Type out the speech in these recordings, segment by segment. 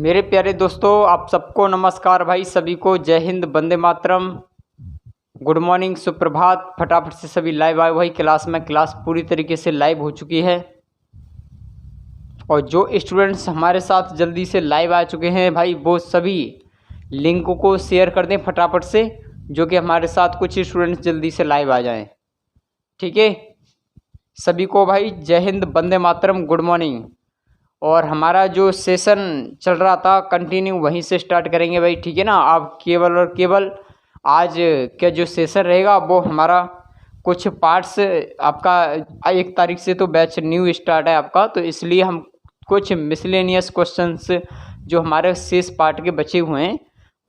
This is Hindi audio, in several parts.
मेरे प्यारे दोस्तों, आप सबको नमस्कार भाई। सभी को जय हिंद, वंदे मातरम, गुड मॉर्निंग, सुप्रभात। फटाफट से सभी लाइव आए भाई क्लास में। क्लास पूरी तरीके से लाइव हो चुकी है और जो स्टूडेंट्स हमारे साथ जल्दी से लाइव आ चुके हैं भाई, वो सभी लिंक को शेयर कर दें फटाफट से, जो कि हमारे साथ कुछ स्टूडेंट्स जल्दी से लाइव आ जाएं। ठीक है, सभी को भाई जय हिंद, वंदे मातरम, गुड मॉर्निंग। और हमारा जो सेशन चल रहा था कंटिन्यू वहीं से स्टार्ट करेंगे भाई। ठीक है ना। आप केवल और केवल आज का जो सेशन रहेगा वो हमारा कुछ पार्ट्स, आपका 1 तारीख से तो बैच न्यू स्टार्ट है आपका, तो इसलिए हम कुछ मिसलेनियस क्वेश्चंस जो हमारे शेष पार्ट के बचे हुए हैं,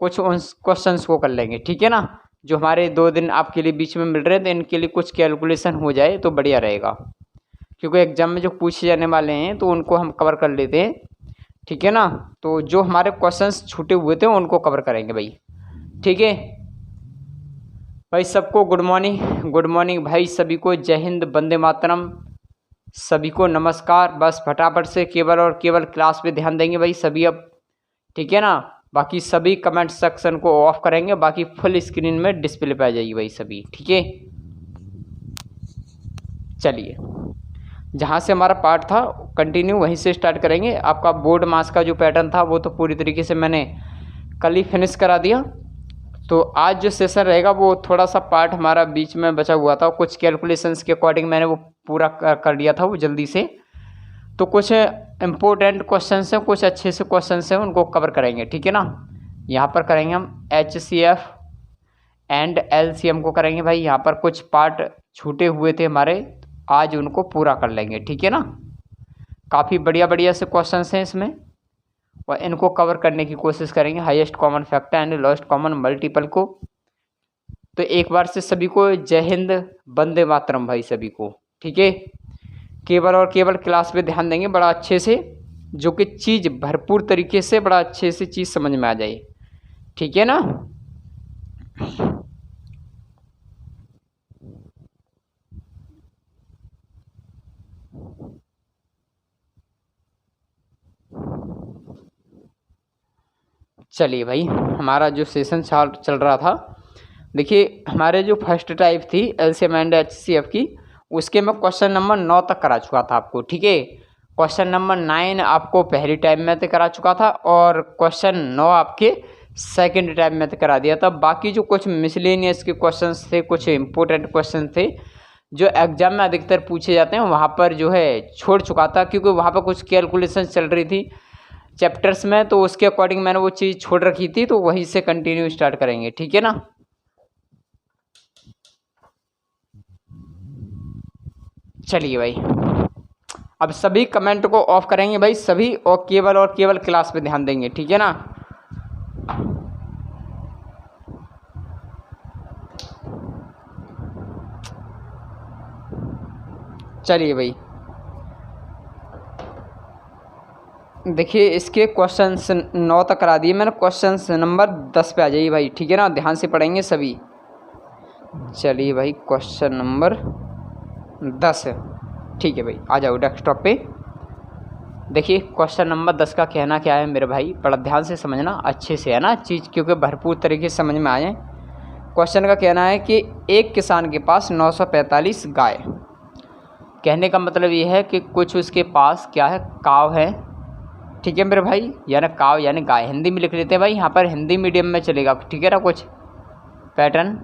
कुछ उन क्वेश्चंस को कर लेंगे। ठीक है ना। जो हमारे 2 दिन आपके लिए बीच में मिल रहे थे, इनके लिए कुछ कैलकुलेशन हो जाए तो बढ़िया रहेगा, क्योंकि एग्जाम में जो पूछे जाने वाले हैं तो उनको हम कवर कर लेते हैं। ठीक है ना। तो जो हमारे क्वेश्चंस छूटे हुए थे उनको कवर करेंगे भाई। ठीक है भाई, सबको गुड मॉर्निंग, गुड मॉर्निंग भाई। सभी को जय हिंद, वंदे मातरम, सभी को नमस्कार। बस फटाफट से केवल और केवल क्लास पे ध्यान देंगे भाई सभी अब। ठीक है ना। बाकी सभी कमेंट सेक्शन को ऑफ करेंगे, बाकी फुल स्क्रीन में डिस्प्ले पे आ जाएगी भाई सभी। ठीक है, चलिए जहाँ से हमारा पार्ट था कंटिन्यू वहीं से स्टार्ट करेंगे। आपका बोर्ड मास का जो पैटर्न था वो तो पूरी तरीके से मैंने कल ही फिनिश करा दिया। तो आज जो सेशन रहेगा वो थोड़ा सा पार्ट हमारा बीच में बचा हुआ था, कुछ कैलकुलेशंस के अकॉर्डिंग मैंने वो पूरा कर लिया था वो जल्दी से। तो कुछ इम्पोर्टेंट क्वेश्चंस हैं, कुछ अच्छे से क्वेश्चंस हैं, उनको कवर करेंगे। ठीक है ना। यहाँ पर करेंगे हम HCF एंड LCM को करेंगे भाई। यहाँ पर कुछ पार्ट छूटे हुए थे हमारे, आज उनको पूरा कर लेंगे। ठीक है ना। काफ़ी बढ़िया बढ़िया से क्वेश्चंस हैं इसमें और इनको कवर करने की कोशिश करेंगे, highest common factor and lowest common multiple को। तो एक बार से सभी को जय हिंद, वंदे मातरम भाई सभी को। ठीक है, केवल और केवल क्लास पे ध्यान देंगे बड़ा अच्छे से, जो कि चीज़ भरपूर तरीके से बड़ा अच्छे से चीज़ समझ में आ जाए। ठीक है ना। चलिए भाई, हमारा जो सेशन चल रहा था, देखिए हमारे जो फर्स्ट टाइप थी LCM एंड HCF की, उसके मैं क्वेश्चन नंबर 9 तक करा चुका था आपको। ठीक है, क्वेश्चन नंबर 9 आपको पहली टाइम में तो करा चुका था और क्वेश्चन 9 आपके सेकंड टाइम में तो करा दिया था। बाकी जो कुछ मिसलेनियस के क्वेश्चंस थे, कुछ इंपॉर्टेंट क्वेश्चन थे जो एग्जाम में अधिकतर पूछे जाते हैं, वहाँ पर जो है छोड़ चुका था, क्योंकि वहाँ पर कुछ कैलकुलेशन चल रही थी चैप्टर्स में, तो उसके अकॉर्डिंग मैंने वो चीज़ छोड़ रखी थी, तो वहीं से कंटिन्यू स्टार्ट करेंगे। ठीक है ना। चलिए भाई, अब सभी कमेंट को ऑफ करेंगे भाई सभी और केवल क्लास पे ध्यान देंगे। ठीक है ना। चलिए भाई, देखिए इसके क्वेश्चंस 9 तक करा दिए मैंने, क्वेश्चंस नंबर 10 पे आ जाइए भाई। ठीक है ना, ध्यान से पढ़ेंगे सभी। चलिए भाई, क्वेश्चन नंबर 10। ठीक है भाई, आ जाओ डेस्कटॉप पे। देखिए क्वेश्चन नंबर 10 का कहना क्या है मेरे भाई, बड़ा ध्यान से समझना अच्छे से, है ना चीज़, क्योंकि भरपूर तरीके से समझ में आ जाए। क्वेश्चन का कहना है कि एक किसान के पास 945 गाय। कहने का मतलब ये है कि कुछ उसके पास क्या है, काव है। ठीक है मेरे भाई, यानी काव यानी गाय, हिंदी में लिख लेते हैं भाई, यहाँ पर हिंदी मीडियम में चलेगा। ठीक है ना। कुछ पैटर्न,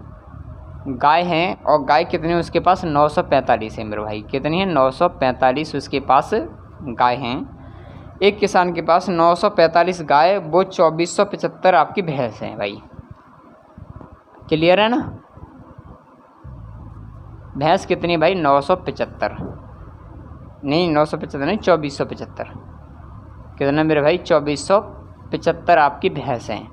गाय हैं और गाय कितनी है उसके पास, 945 है मेरे भाई। कितनी है, 945 उसके पास गाय हैं। एक किसान के पास 945 गाय, वो 2475 आपकी भैंस हैं भाई। क्लियर है ना। भैंस कितनी भाई, 975 नहीं, 975 नहीं, 2475। कितना मेरे भाई, 2475 आपकी भैंस हैं।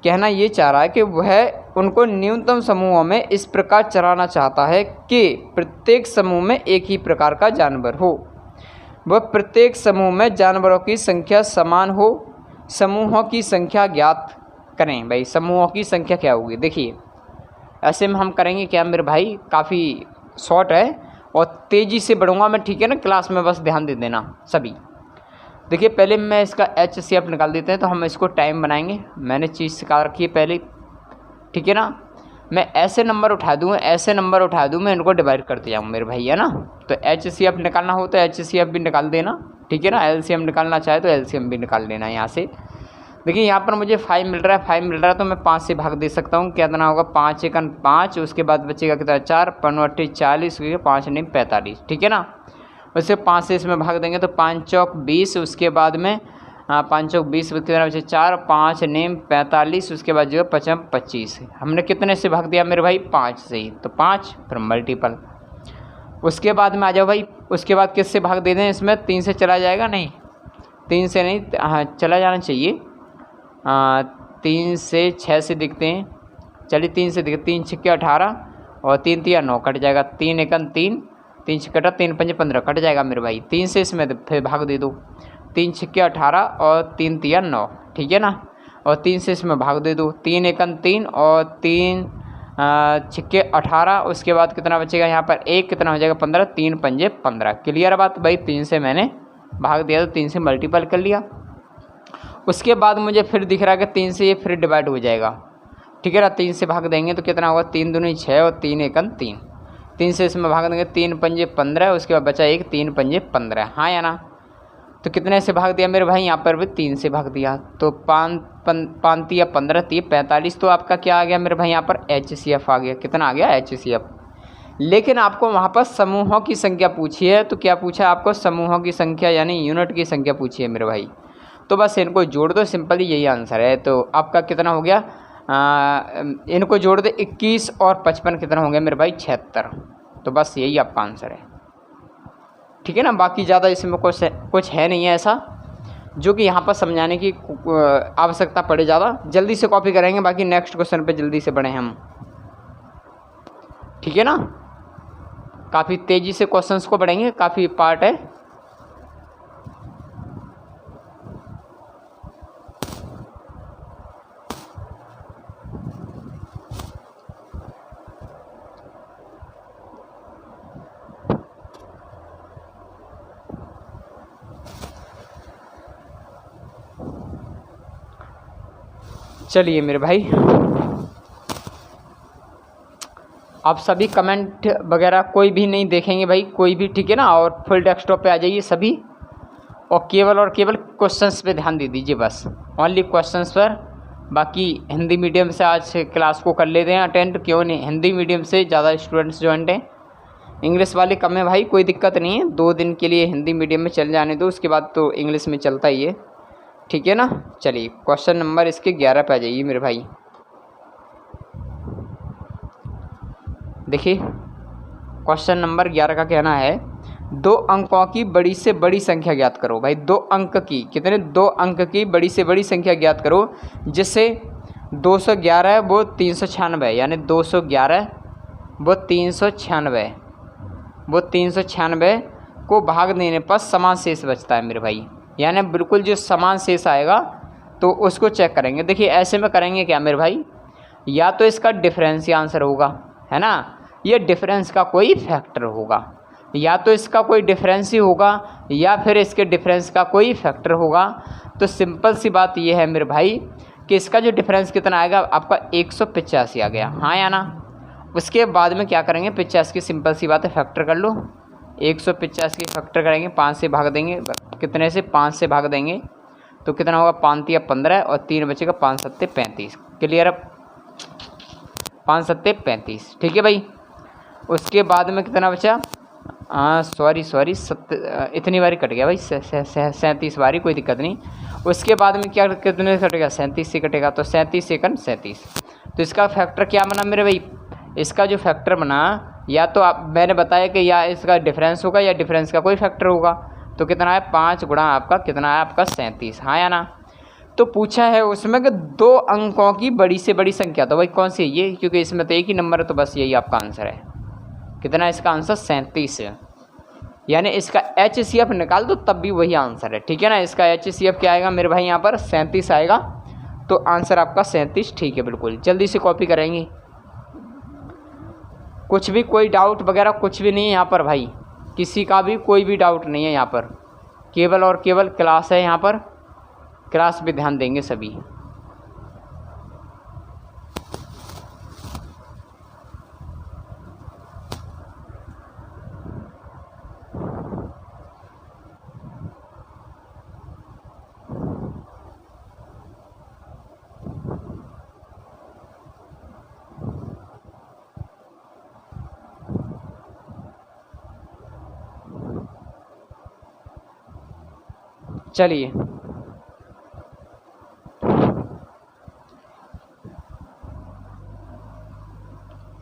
कहना ये चाह रहा है कि वह उनको न्यूनतम समूहों में इस प्रकार चराना चाहता है कि प्रत्येक समूह में एक ही प्रकार का जानवर हो। वह प्रत्येक समूह में जानवरों की संख्या समान हो। समूहों की संख्या ज्ञात करें भाई। समूहों की संख्या क्या होगी, देखिए ऐसे में हम करेंगे क्या मेरे भाई, काफ़ी शॉर्ट है और तेज़ी से बढ़ूंगा मैं। ठीक है ना, क्लास में बस ध्यान दे देना सभी। देखिए पहले मैं इसका HCF निकाल देते हैं, तो हम इसको टाइम बनाएंगे। मैंने चीज़ सिखा रखी है पहले, ठीक है ना। मैं ऐसे नंबर उठा दूँ, मैं इनको डिवाइड करते जाऊँ मेरे भाई, है ना। तो HCF निकालना हो तो HCF भी निकाल देना, ठीक है ना। LCM निकालना चाहे तो LCM भी निकाल लेना यहाँ से। देखिए यहाँ पर मुझे 5 मिल रहा है, तो मैं 5 से भाग दे सकता हूँ। कितना होगा, 5 एकन 5, उसके बाद बचेगा कितना 4, 5 40, 5 9 45, ठीक है ना। उससे 5 से इसमें भाग देंगे तो 5 चौक 20, उसके बाद में 5 चौक 20 कितना बचे 4, 5 9 45, उसके बाद जो है 5 25। हमने कितने से भाग दिया मेरे भाई, 5 से ही, तो 5 फिर मल्टीपल। उसके बाद में आ जाओ भाई, उसके बाद किससे भाग दे दें, इसमें 3 से चला जाएगा, नहीं 3 से नहीं, हाँ चला जाना चाहिए। 3 से 6 से दिखते हैं, चलिए 3 से दिखते, 3 छक्के 18 और 3 तिया 9 कट जाएगा, 3 एकन 3, 3 छक्के 3 पंजे 15 कट जाएगा मेरे भाई। 3 से इसमें फिर भाग दे दो, 3 छक्के 18 और 3 तिया 9, ठीक है ना। और 3 से इसमें भाग दे दो, 3 एकन 3 और 3 छक्के 18, उसके बाद कितना बचेगा यहाँ पर 1, कितना हो जाएगा 15, 3 पंजे 15। क्लियर बात भाई, 3 से मैंने भाग दिया तो 3 से मल्टीपल कर लिया। उसके बाद मुझे फिर दिख रहा है कि 3 से ये फिर डिवाइड हो जाएगा, ठीक है ना। 3 से भाग देंगे तो कितना होगा, 3 दूनी 6 और 3 एकन 3, 3 से इसमें भाग देंगे 3 पंजे 15, उसके बाद बचा 1, 3 पंजे 15, हाँ या ना। तो कितने से भाग दिया मेरे भाई, यहाँ पर भी 3 से भाग दिया, तो 5 या 15 3 45, तो आपका क्या आ गया मेरे भाई, यहाँ पर HCF आ गया। कितना आ गया HCF। लेकिन आपको वहाँ पर समूहों की संख्या पूछी है, तो क्या पूछा आपको, समूहों की संख्या यानी यूनिट की संख्या पूछी है मेरे भाई। तो बस इनको जोड़ दो, सिंपली यही आंसर है। तो आपका कितना हो गया, इनको जोड़ दे 21 और 55 कितना हो गया मेरे भाई, 76। तो बस यही आपका आंसर है, ठीक है ना। बाकी ज़्यादा इसमें कुछ है नहीं है ऐसा जो कि यहाँ पर समझाने की आवश्यकता पड़े ज़्यादा। जल्दी से कॉपी करेंगे, बाकी नेक्स्ट क्वेश्चन पे जल्दी से बढ़ें हम, ठीक है ना। काफ़ी तेज़ी से क्वेश्चंस को बढ़ेंगे, काफ़ी पार्ट है। चलिए मेरे भाई, आप सभी कमेंट वगैरह कोई भी नहीं देखेंगे भाई, कोई भी, ठीक है ना। और फुल डेस्कटॉप पे आ जाइए सभी, और केवल क्वेश्चंस पे ध्यान दे दीजिए, बस ओनली क्वेश्चंस पर। बाकी हिंदी मीडियम से आज क्लास को कर लेते हैं अटेंड, क्यों नहीं, हिंदी मीडियम से ज़्यादा स्टूडेंट्स ज्वाइंट हैं, इंग्लिश वाले कम है भाई, कोई दिक्कत नहीं है। 2 दिन के लिए हिंदी मीडियम में चल जाने दो, उसके बाद तो इंग्लिश में चलता ही है, ठीक है ना। चलिए क्वेश्चन नंबर इसके 11 पे आ जाइए मेरे भाई। देखिए क्वेश्चन नंबर 11 का कहना है, 2 अंकों की बड़ी से बड़ी संख्या ज्ञात करो। भाई 2 अंक की, कितने, 2 अंक की बड़ी से बड़ी संख्या ज्ञात करो, जिससे 211 वो 396, यानी 211 वो 396, वो 396 को भाग देने पर समान शेष बचता है मेरे भाई। यानी बिल्कुल जो समान शेष आएगा तो उसको चेक करेंगे। देखिए ऐसे में करेंगे क्या मेरे भाई, या तो इसका डिफरेंस ही आंसर होगा, है ना, ये डिफरेंस का कोई फैक्टर होगा, या तो इसका कोई डिफरेंस ही होगा, या फिर इसके डिफरेंस का कोई फैक्टर होगा। तो सिंपल सी बात ये है मेरे भाई कि इसका जो डिफरेंस कितना आएगा, आपका 185 आ गया, हाँ या ना। उसके बाद में क्या करेंगे, 85 की सिंपल सी बात है, फैक्टर कर लो। 185 की फैक्टर करेंगे, 5 से भाग देंगे, कितने से, 5 से भाग देंगे तो कितना होगा, 5 या 15 और 3 बचेगा, 5 7 35। क्लियर है, 5 7 35, ठीक है भाई। उसके बाद में कितना बचा, सॉरी इतनी बारी कट गया भाई, 37 बारी, कोई दिक्कत नहीं। उसके बाद में क्या, कितने से कटेगा, 37 से कटेगा, तो 37 सेकंड 37। तो इसका फैक्टर क्या बना मेरे भाई, इसका जो फैक्टर बना, या तो आप, मैंने बताया कि या इसका डिफरेंस होगा या डिफरेंस का कोई फैक्टर होगा। तो कितना है, 5 गुणा आपका कितना है, आपका 37, हाँ या ना। तो पूछा है उसमें कि 2 अंकों की बड़ी से बड़ी संख्या, तो भाई कौन सी है ये, क्योंकि इसमें तो एक ही नंबर है, तो बस यही आपका आंसर है। कितना है इसका आंसर, 37 है। यानी इसका HCF निकाल दो तब भी वही आंसर है, ठीक है ना। इसका HCF क्या आएगा मेरे भाई, यहाँ पर 37 आएगा, तो आंसर आपका 37 ठीक है बिल्कुल। जल्दी से कॉपी करेंगे, कुछ भी कोई डाउट वगैरह कुछ भी नहीं है यहाँ पर भाई, किसी का भी कोई भी डाउट नहीं है यहाँ पर, केवल और केवल क्लास है, यहाँ पर क्लास पे ध्यान देंगे सभी। चलिए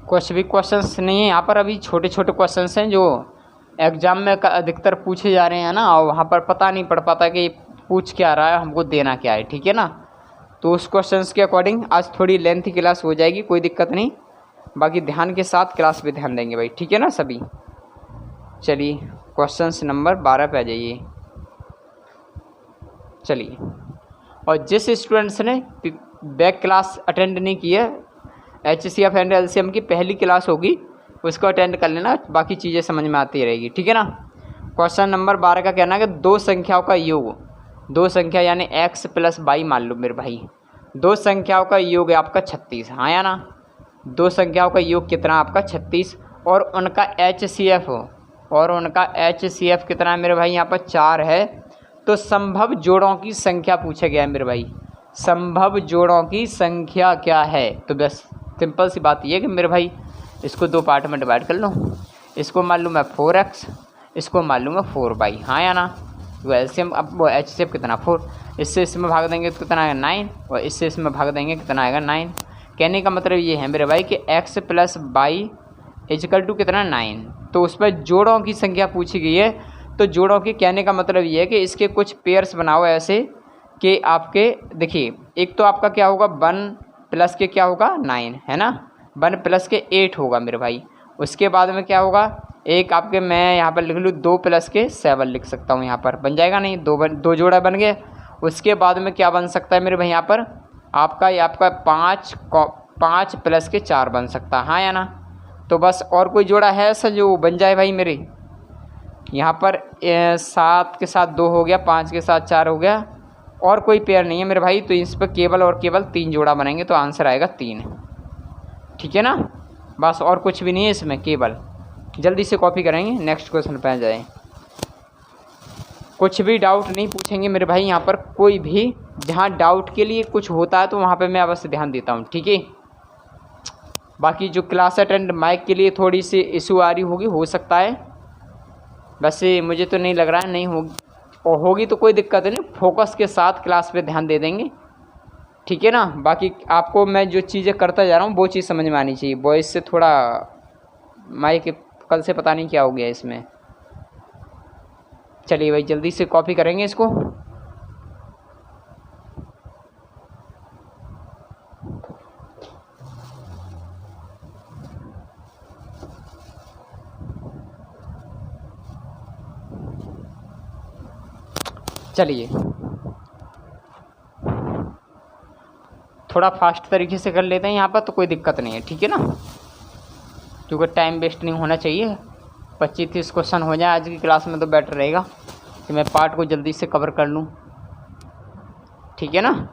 कुछ भी क्वेश्चंस नहीं है यहाँ पर, अभी छोटे छोटे क्वेश्चंस हैं जो एग्जाम में अधिकतर पूछे जा रहे हैं ना, और वहाँ पर पता नहीं पड़ पाता कि पूछ क्या रहा है, हमको देना क्या है, ठीक है ना। तो उस क्वेश्चंस के अकॉर्डिंग आज थोड़ी लेंथी क्लास हो जाएगी, कोई दिक्कत नहीं, बाकी ध्यान के साथ क्लास पे ध्यान देंगे भाई, ठीक है ना सभी। चलिए क्वेश्चंस नंबर 12 पे आ जाइए। चलिए, और जिस स्टूडेंट्स ने बैक क्लास अटेंड नहीं की है, HCF एंड LCM की पहली क्लास होगी, उसको अटेंड कर लेना, बाकी चीज़ें समझ में आती रहेगी, ठीक है ना। क्वेश्चन नंबर 12 का कहना है कि दो संख्याओं का योग, दो संख्या यानी x + y मान लो मेरे भाई, दो संख्याओं का योग है आपका 36, हाँ या ना। दो संख्याओं का योग कितना आपका 36, और उनका HCF हो, और उनका HCF कितना है मेरे भाई, यहाँ पर 4 है। तो संभव जोड़ों की संख्या पूछा गया है मेरे भाई, संभव जोड़ों की संख्या क्या है। तो बस सिंपल सी बात ये है कि मेरे भाई इसको दो पार्ट में डिवाइड कर लूँ, इसको मान लूँ मैं 4x, इसको मान लूँगा 4y, हाँ या ना। वो एलसीएम, अब वो HCF कितना 4, इससे इसमें भाग देंगे तो कितना आएगा 9, और इससे इसमें भाग देंगे कितना आएगा 9। कहने का मतलब ये है मेरे भाई कि x + y = कितना 9। तो उस पर जोड़ों की संख्या पूछी गई है, तो जोड़ों के कहने का मतलब ये है कि इसके कुछ पेयर्स बनाओ ऐसे कि आपके देखिए, एक तो आपका क्या होगा 1 + के क्या होगा 9, है ना, 1 + के 8 होगा मेरे भाई। उसके बाद में क्या होगा, एक आपके मैं यहाँ पर लिख लूँ 2 + के 7 लिख सकता हूँ, यहाँ पर बन जाएगा नहीं, दो जोड़ा बन गया। उसके बाद में क्या बन सकता है मेरे भाई, यहाँ पर आपका 5 + के 4 बन सकता है, हाँ या ना। तो बस और कोई जोड़ा है ऐसा जो बन जाए भाई मेरे, यहाँ पर 7 के साथ 2 हो गया, 5 के साथ 4 हो गया, और कोई पेयर नहीं है मेरे भाई। तो इस पर केवल और केवल 3 जोड़ा बनेंगे, तो आंसर आएगा 3, ठीक है ना। बस और कुछ भी नहीं है इसमें, केवल जल्दी से कॉपी करेंगे, नेक्स्ट क्वेश्चन पे आ जाए। कुछ भी डाउट नहीं पूछेंगे मेरे भाई यहाँ पर, कोई भी जहाँ डाउट के लिए कुछ होता है तो वहाँ पे मैं अवश्य ध्यान देता हूँ, ठीक है। बाकी जो क्लास अटेंड माइक के लिए थोड़ी सी इशू आ रही होगी, हो सकता है, वैसे मुझे तो नहीं लग रहा है नहीं होगी, और होगी तो कोई दिक्कत नहीं, फोकस के साथ क्लास पे ध्यान दे देंगे, ठीक है ना। बाकी आपको मैं जो चीज़ें करता जा रहा हूँ वो चीज़ समझ में आनी चाहिए। वॉइस से थोड़ा माइक कल से पता नहीं क्या हो गया इसमें। चलिए भाई जल्दी से कॉपी करेंगे इसको। चलिए थोड़ा फास्ट तरीके से कर लेते हैं यहाँ पर, तो कोई दिक्कत नहीं है, ठीक है ना, क्योंकि टाइम वेस्ट नहीं होना चाहिए। 25-30 क्वेश्चन हो जाए आज की क्लास में तो बेटर रहेगा कि मैं पार्ट को जल्दी से कवर कर लूँ, ठीक है ना।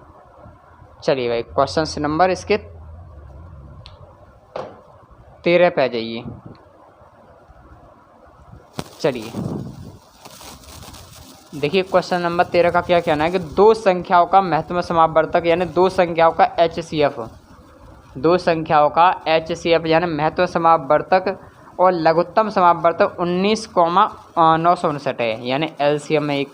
चलिए भाई क्वेश्चन नंबर इसके 13 पे आ जाइए। चलिए देखिए क्वेश्चन नंबर 13 का क्या कहना है कि दो संख्याओं का महत्तम समापवर्तक यानी दो संख्याओं का HCF, दो संख्याओं का HCF यानी महत्तम समापवर्तक और लघुत्तम समापवर्तक 19,959 है, यानी LCM में एक,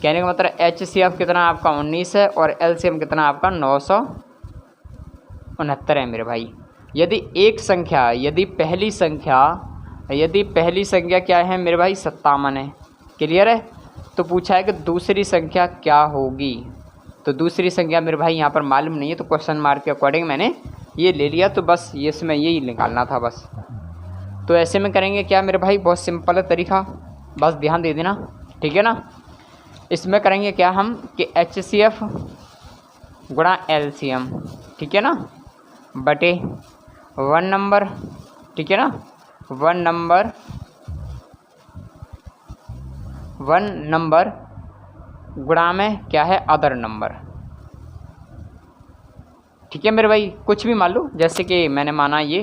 कहने का मतलब HCF कितना आपका 19 है और LCM कितना आपका 969 है मेरे भाई। यदि एक संख्या, यदि पहली संख्या क्या है मेरे भाई 57 है, क्लियर है। तो पूछा है कि दूसरी संख्या क्या होगी, तो दूसरी संख्या मेरे भाई यहाँ पर मालूम नहीं है, तो क्वेश्चन मार्क के अकॉर्डिंग मैंने ये ले लिया, तो बस ये इसमें यही निकालना था बस। तो ऐसे में करेंगे क्या मेरे भाई, बहुत सिंपल है तरीका, बस ध्यान दे देना, ठीक है ना। इसमें करेंगे क्या हम कि HCF गुणा LCM, ठीक है ना, बटे 1 नंबर, ठीक है ना, 1 1 नंबर गुणा में क्या है अदर नंबर। ठीक है मेरे भाई, कुछ भी मान लो, जैसे कि मैंने माना ये,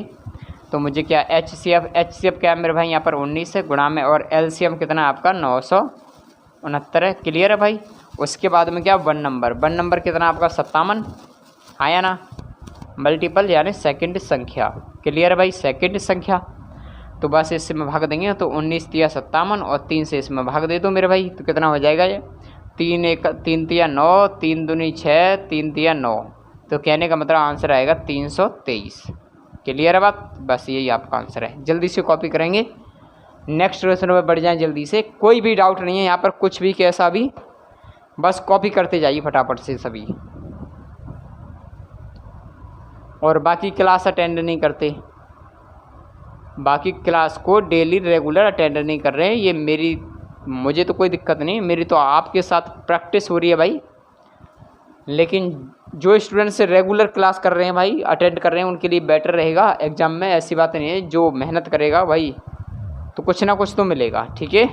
तो मुझे क्या एच सी एफ क्या है मेरे भाई यहाँ पर 19 है गुणा में, और LCM कितना है आपका 969 है। क्लियर है भाई। उसके बाद में क्या 1 नंबर कितना आपका 57 आया ना, मल्टीपल यानी सेकंड संख्या। क्लियर है भाई, सेकंड संख्या। तो बस इसमें भाग देंगे तो 19 तिया 57 और 3 से इसमें भाग दे दो मेरे भाई, तो कितना हो जाएगा ये 3 तिया 9, 3 दूनी 6, 3 तिया 9, तो कहने का मतलब आंसर आएगा 323। क्लियर है बात, बस यही आपका आंसर है। जल्दी से कॉपी करेंगे, नेक्स्ट क्वेश्चन में बढ़ जाएं जल्दी से। कोई भी डाउट नहीं है यहाँ पर, कुछ भी कैसा भी, बस कॉपी करते जाइए फटाफट से सभी। और बाकी क्लास अटेंड नहीं करते, बाकी क्लास को डेली रेगुलर अटेंड नहीं कर रहे हैं, ये मुझे तो कोई दिक्कत नहीं, मेरी तो आपके साथ प्रैक्टिस हो रही है भाई। लेकिन जो स्टूडेंट से रेगुलर क्लास कर रहे हैं भाई, अटेंड कर रहे हैं, उनके लिए बेटर रहेगा एग्ज़ाम में। ऐसी बात नहीं है, जो मेहनत करेगा भाई तो कुछ ना कुछ तो मिलेगा। ठीक है,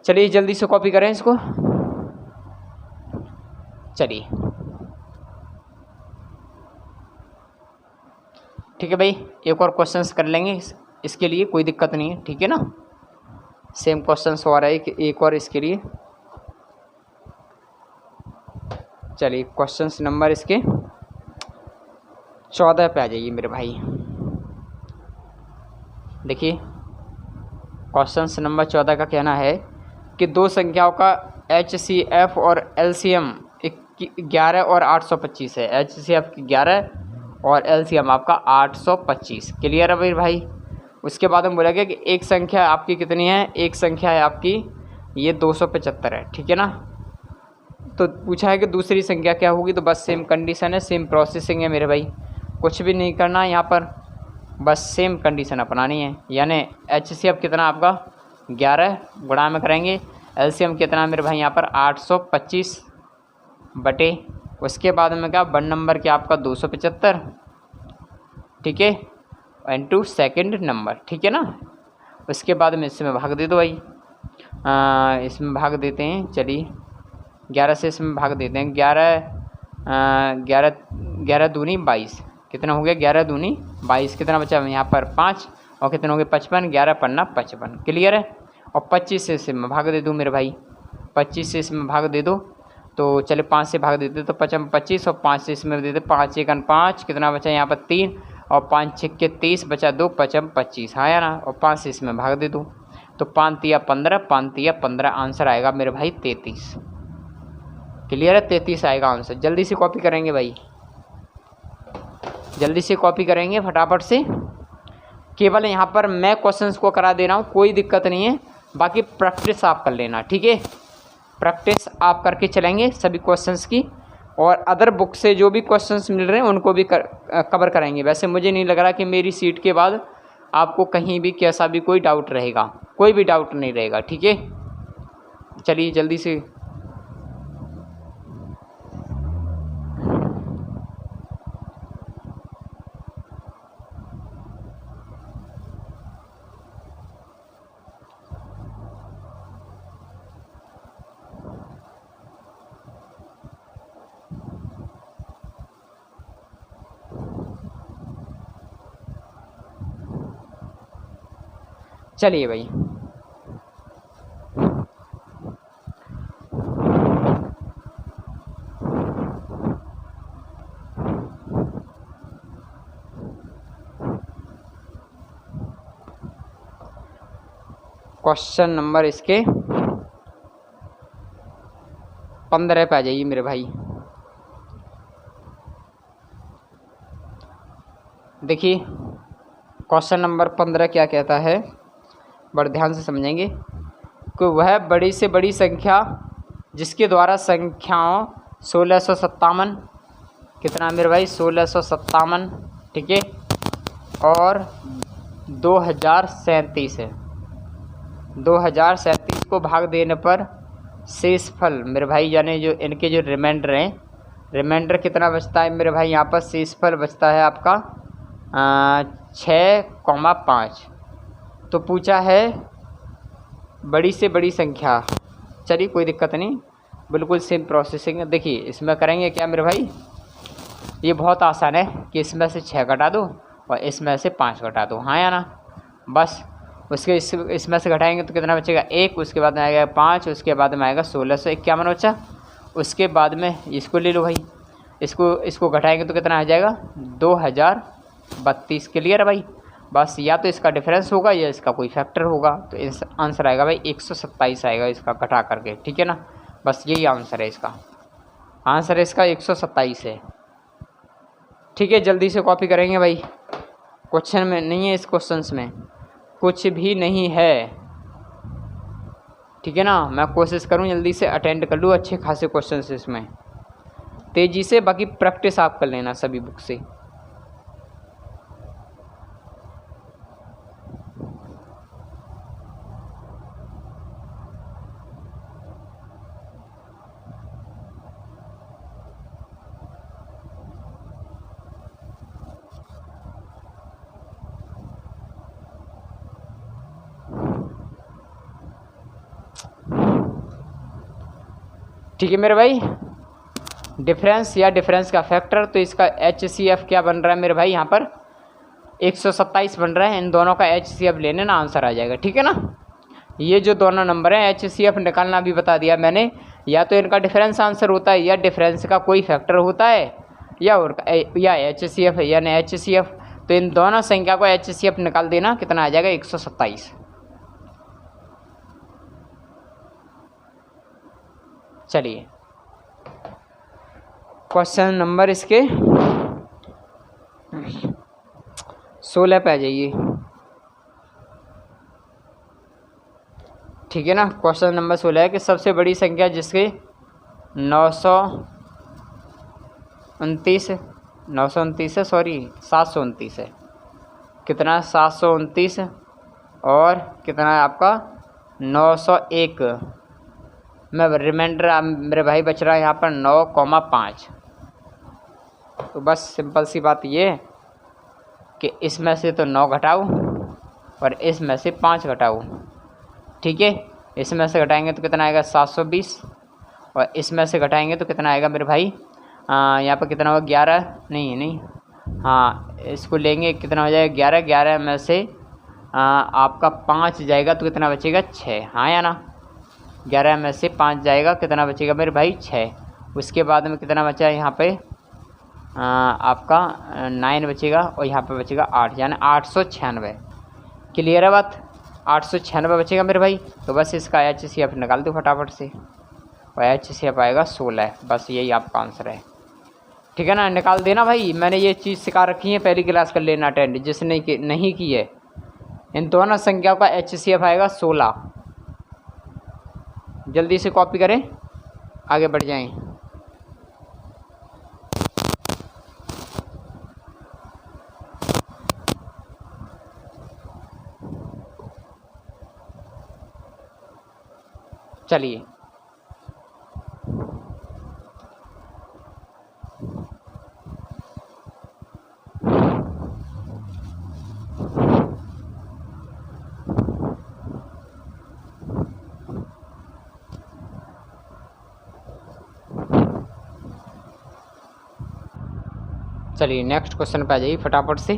चलिए जल्दी से कॉपी करें इसको। चलिए ठीक है भाई, एक और क्वेश्चंस कर लेंगे, इसके लिए कोई दिक्कत नहीं है। ठीक है ना, सेम क्वेश्चंस हो रहा है एक और इसके लिए। चलिए क्वेश्चंस नंबर इसके 14 पे आ जाइए मेरे भाई। देखिए क्वेश्चंस नंबर 14 का कहना है कि दो संख्याओं का HCF और LCM 11 और 825 है। HCF 11 और LCM आपका 825। क्लियर है भाई। उसके बाद हम बोलेंगे कि एक संख्या आपकी कितनी है, एक संख्या है आपकी ये 275 है। ठीक है ना, तो पूछा है कि दूसरी संख्या क्या होगी, तो बस सेम कंडीशन है, सेम प्रोसेसिंग है मेरे भाई, कुछ भी नहीं करना है यहाँ पर, बस सेम कंडीशन अपनानी है। यानी HCF कितना आपका 11 गुणा में करेंगे, LCM कितना मेरे भाई यहाँ पर 825 बटे, उसके बाद में क्या 1 नंबर क्या आपका 275, ठीक है, इनटू सेकंड नंबर। ठीक है ना, उसके बाद में इसमें भाग दे दो भाई, इसमें भाग देते हैं। चलिए 11 से इसमें भाग देते हैं, 11 दूनी 22, कितना हो गया 11 दूनी 22, कितना बचा यहाँ पर 5, और कितना हो गया 55, 11 पन्ना 55। क्लियर है। और 25 से इसमें भाग दे दूँ मेरे भाई, 25 से इसमें भाग दे दो, तो चले 5 से भाग देते तो 25, और 5 से इसमें देते 5 एकन 5, कितना बचा यहाँ पर 3, और 5 छक्के 30 बचा 2, 25 हाँ या ना, और 5 से इसमें भाग दे दूँ तो 5 तिया 15, 5 तिया 15, आंसर आएगा मेरे भाई 33। क्लियर है, 33 आएगा आंसर। जल्दी से कॉपी करेंगे भाई, जल्दी से कॉपी करेंगे फटाफट से। केवल यहाँ पर मैं क्वेश्चंस को करा दे रहा हूँ, कोई दिक्कत नहीं है, बाकी प्रैक्टिस आप कर लेना। ठीक है, प्रैक्टिस आप करके चलेंगे सभी क्वेश्चंस की, और अदर बुक से जो भी क्वेश्चंस मिल रहे हैं उनको भी कवर करेंगे। वैसे मुझे नहीं लग रहा कि मेरी सीट के बाद आपको कहीं भी कैसा भी कोई डाउट रहेगा, कोई भी डाउट नहीं रहेगा। ठीक है, चलिए जल्दी से चलिए भाई। क्वेश्चन नंबर इसके 15 पे आ जाइए मेरे भाई। देखिए क्वेश्चन नंबर 15 क्या कहता है, बड़े ध्यान से समझेंगे कि वह बड़ी से बड़ी संख्या जिसके द्वारा संख्याओं 1657, कितना मेरे भाई 1657, ठीक है, और 2037 है, 2037 को भाग देने पर शेष फल मेरे भाई, यानी जो इनके जो रिमाइंडर हैं, रिमाइंडर कितना बचता है मेरे भाई, यहाँ पर शेष फल बचता है आपका 6,5। तो पूछा है बड़ी से बड़ी संख्या। चलिए कोई दिक्कत नहीं, बिल्कुल सेम प्रोसेसिंग है। देखिए इसमें करेंगे क्या मेरे भाई, ये बहुत आसान है कि इसमें से 6 घटा दो और इसमें से 5 घटा दो, हाँ या ना। बस उसके इसमें से घटाएंगे तो कितना बचेगा 1, उसके बाद में आएगा 5, उसके बाद में आएगा 1651 बचा। उसके बाद में इसको ले लो भाई, इसको घटाएंगे तो कितना आ जाएगा 2032। क्लियर है भाई। बस या तो इसका डिफरेंस होगा या इसका कोई फैक्टर होगा, तो इस आंसर आएगा भाई 127 आएगा इसका घटा करके, ठीक है ना। बस यही आंसर है इसका, आंसर है इसका 127 है। ठीक है, जल्दी से कॉपी करेंगे भाई। क्वेश्चन में नहीं है, इस क्वेश्चंस में कुछ भी नहीं है, ठीक है ना। मैं कोशिश करूं जल्दी से अटेंड कर लूँ अच्छे खासे क्वेश्चंस इसमें तेज़ी से। बाकी प्रैक्टिस आप कर लेना सभी बुक से। ठीक है मेरे भाई, डिफरेंस या डिफरेंस का फैक्टर, तो इसका HCF क्या बन रहा है मेरे भाई, यहाँ पर 127 बन रहा है। इन दोनों का HCF लेने ना, आंसर आ जाएगा, ठीक है ना। ये जो दोनों नंबर हैं HCF निकालना भी बता दिया मैंने। या तो इनका डिफरेंस आंसर होता है, या डिफरेंस का कोई फैक्टर होता है, या HCF है यानी HCF। तो इन दोनों संख्या को HCF निकाल देना, कितना आ जाएगा 127। चलिए क्वेश्चन नंबर इसके 16 पे आ जाइए, ठीक है ना। क्वेश्चन नंबर 16 है कि सबसे बड़ी संख्या जिसके 929 है, सॉरी 729 है। कितना 729 और कितना है आपका 901 में रिमाइंडर मेरे भाई बच रहा है यहाँ पर 9,5। तो बस सिंपल सी बात ये कि इसमें से तो 9 घटाओ और इसमें से 5 घटाओ, ठीक है। इसमें से घटाएंगे तो कितना आएगा 720 और इसमें से घटाएंगे तो कितना आएगा मेरे भाई, यहाँ पर कितना होगा 11, नहीं हाँ इसको लेंगे, कितना हो जाएगा 11 में से आपका 5 जाएगा तो कितना बचेगा 6, हाँ या ना। 11 में से 5 जाएगा, कितना बचेगा मेरे भाई 6। उसके बाद में कितना बचा यहाँ पे आपका 9 बचेगा और यहाँ पे बचेगा 8, यानी 896। क्लियर है बात, 896 बचेगा मेरे भाई। तो बस इसका HCF निकाल दो फटाफट से और HCF आएगा 16। बस यही आपका आंसर है, ठीक है ना। निकाल देना भाई, मैंने ये चीज़ सिखा रखी है, पहली क्लास कर लेना अटेंड जिसने नहीं की है। इन दोनों संख्याओं का HCF आएगा 16। जल्दी से कॉपी करें, आगे बढ़ जाएं। चलिए चलिए नेक्स्ट क्वेश्चन पे आ जाइए फटाफट से।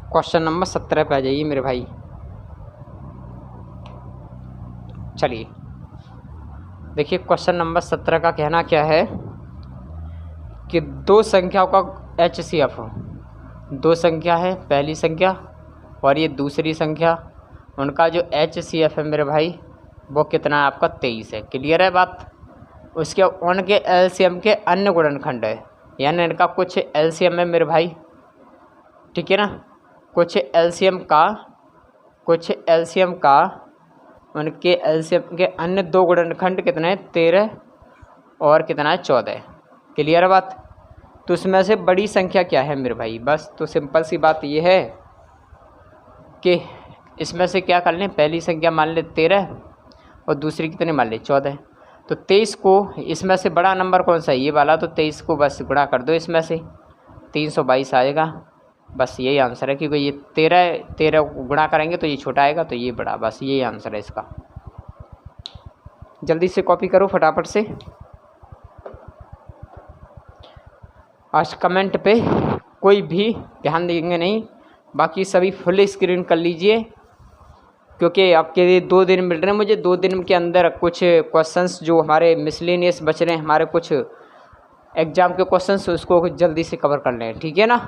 क्वेश्चन नंबर 17 पे आ जाइए मेरे भाई। चलिए देखिए क्वेश्चन नंबर 17 का कहना क्या है कि दो संख्याओं का HCF, दो संख्या है, पहली संख्या और ये दूसरी संख्या, उनका जो HCF है मेरे भाई वो कितना है आपका 23 है। क्लियर है बात। उसके उनके LCM के अन्य गुणनखंड है, यानी इनका कुछ LCM है मेरे भाई, ठीक है ना। कुछ LCM का उनके LCM के अन्य दो गुणनखंड कितने हैं 13 और कितना है 14। क्लियर है बात। तो उसमें से बड़ी संख्या क्या है मेरे भाई, बस तो सिंपल सी बात ये है कि इसमें से क्या कर लें, पहली संख्या मान ले 13 और दूसरी कितने मान ले 14। तो 23 को इसमें से बड़ा नंबर कौन सा है, ये वाला, तो 23 को बस गुणा कर दो इसमें से 322 आएगा। बस यही आंसर है, क्योंकि ये 13 गुणा करेंगे तो ये छोटा आएगा तो ये बड़ा, बस यही आंसर है इसका। जल्दी से कॉपी करो फटाफट से। आज कमेंट पे कोई भी ध्यान देंगे नहीं, बाकी सभी फुल स्क्रीन कर लीजिए, क्योंकि आपके 2 दिन मिल रहे हैं मुझे। 2 दिन के अंदर कुछ क्वेश्चंस जो हमारे मिसलेनियस बच रहे हैं, हमारे कुछ एग्ज़ाम के क्वेश्चंस, उसको जल्दी से कवर कर लें, ठीक है ना।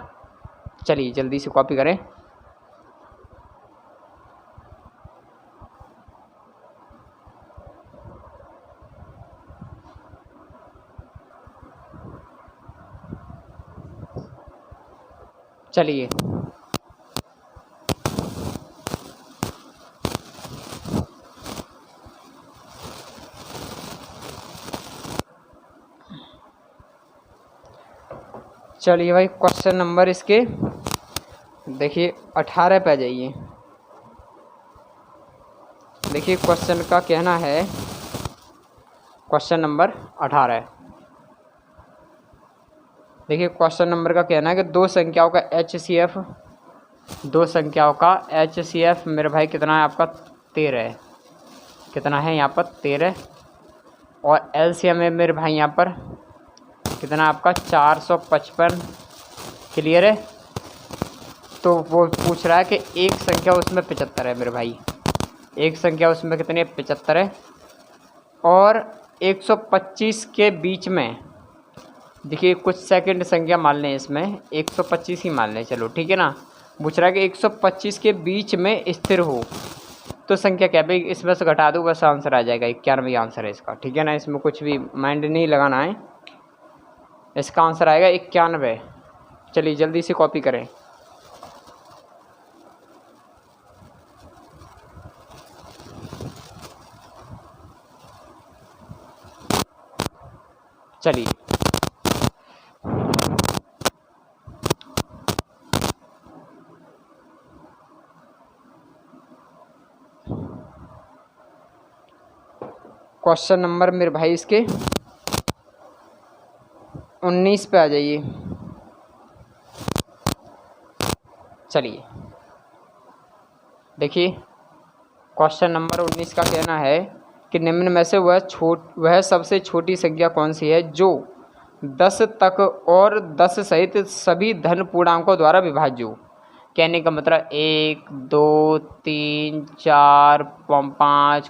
चलिए जल्दी से कॉपी करें। चलिए चलिए भाई, क्वेश्चन नंबर इसके देखिए 18 पे आ जाइए। देखिए क्वेश्चन का कहना है, क्वेश्चन नंबर 18। देखिए क्वेश्चन नंबर का कहना है कि दो संख्याओं का HCF मेरे भाई कितना है आपका 13 है। कितना है यहाँ पर 13, और LCM है मेरे भाई यहाँ पर कितना आपका 455। क्लियर है। तो वो पूछ रहा है कि एक संख्या उसमें 75 है मेरे भाई। एक संख्या उसमें कितनी है 75 है, और 125 के बीच में देखिए कुछ सेकंड संख्या मान लें, इसमें 125 ही मान लें, चलो ठीक है ना। पूछ रहा है कि 125 के बीच में स्थिर हो तो संख्या क्या भाई, इसमें से घटा दो बस आंसर आ जाएगा। 91 आंसर है इसका, ठीक है ना। इसमें कुछ भी माइंड नहीं लगाना है, इसका आंसर आएगा 91। चलिए जल्दी से कॉपी करें। चलिए क्वेश्चन नंबर मेरे भाई इसके 19 पे आ जाइए। चलिए देखिए क्वेश्चन नंबर 19 का कहना है कि निम्न में से वह सबसे छोटी संख्या कौन सी है जो 10 तक और 10 सहित सभी धन पूर्णांकों द्वारा विभाज्य हो। कहने का मतलब 1, 2, 3, 4, 5,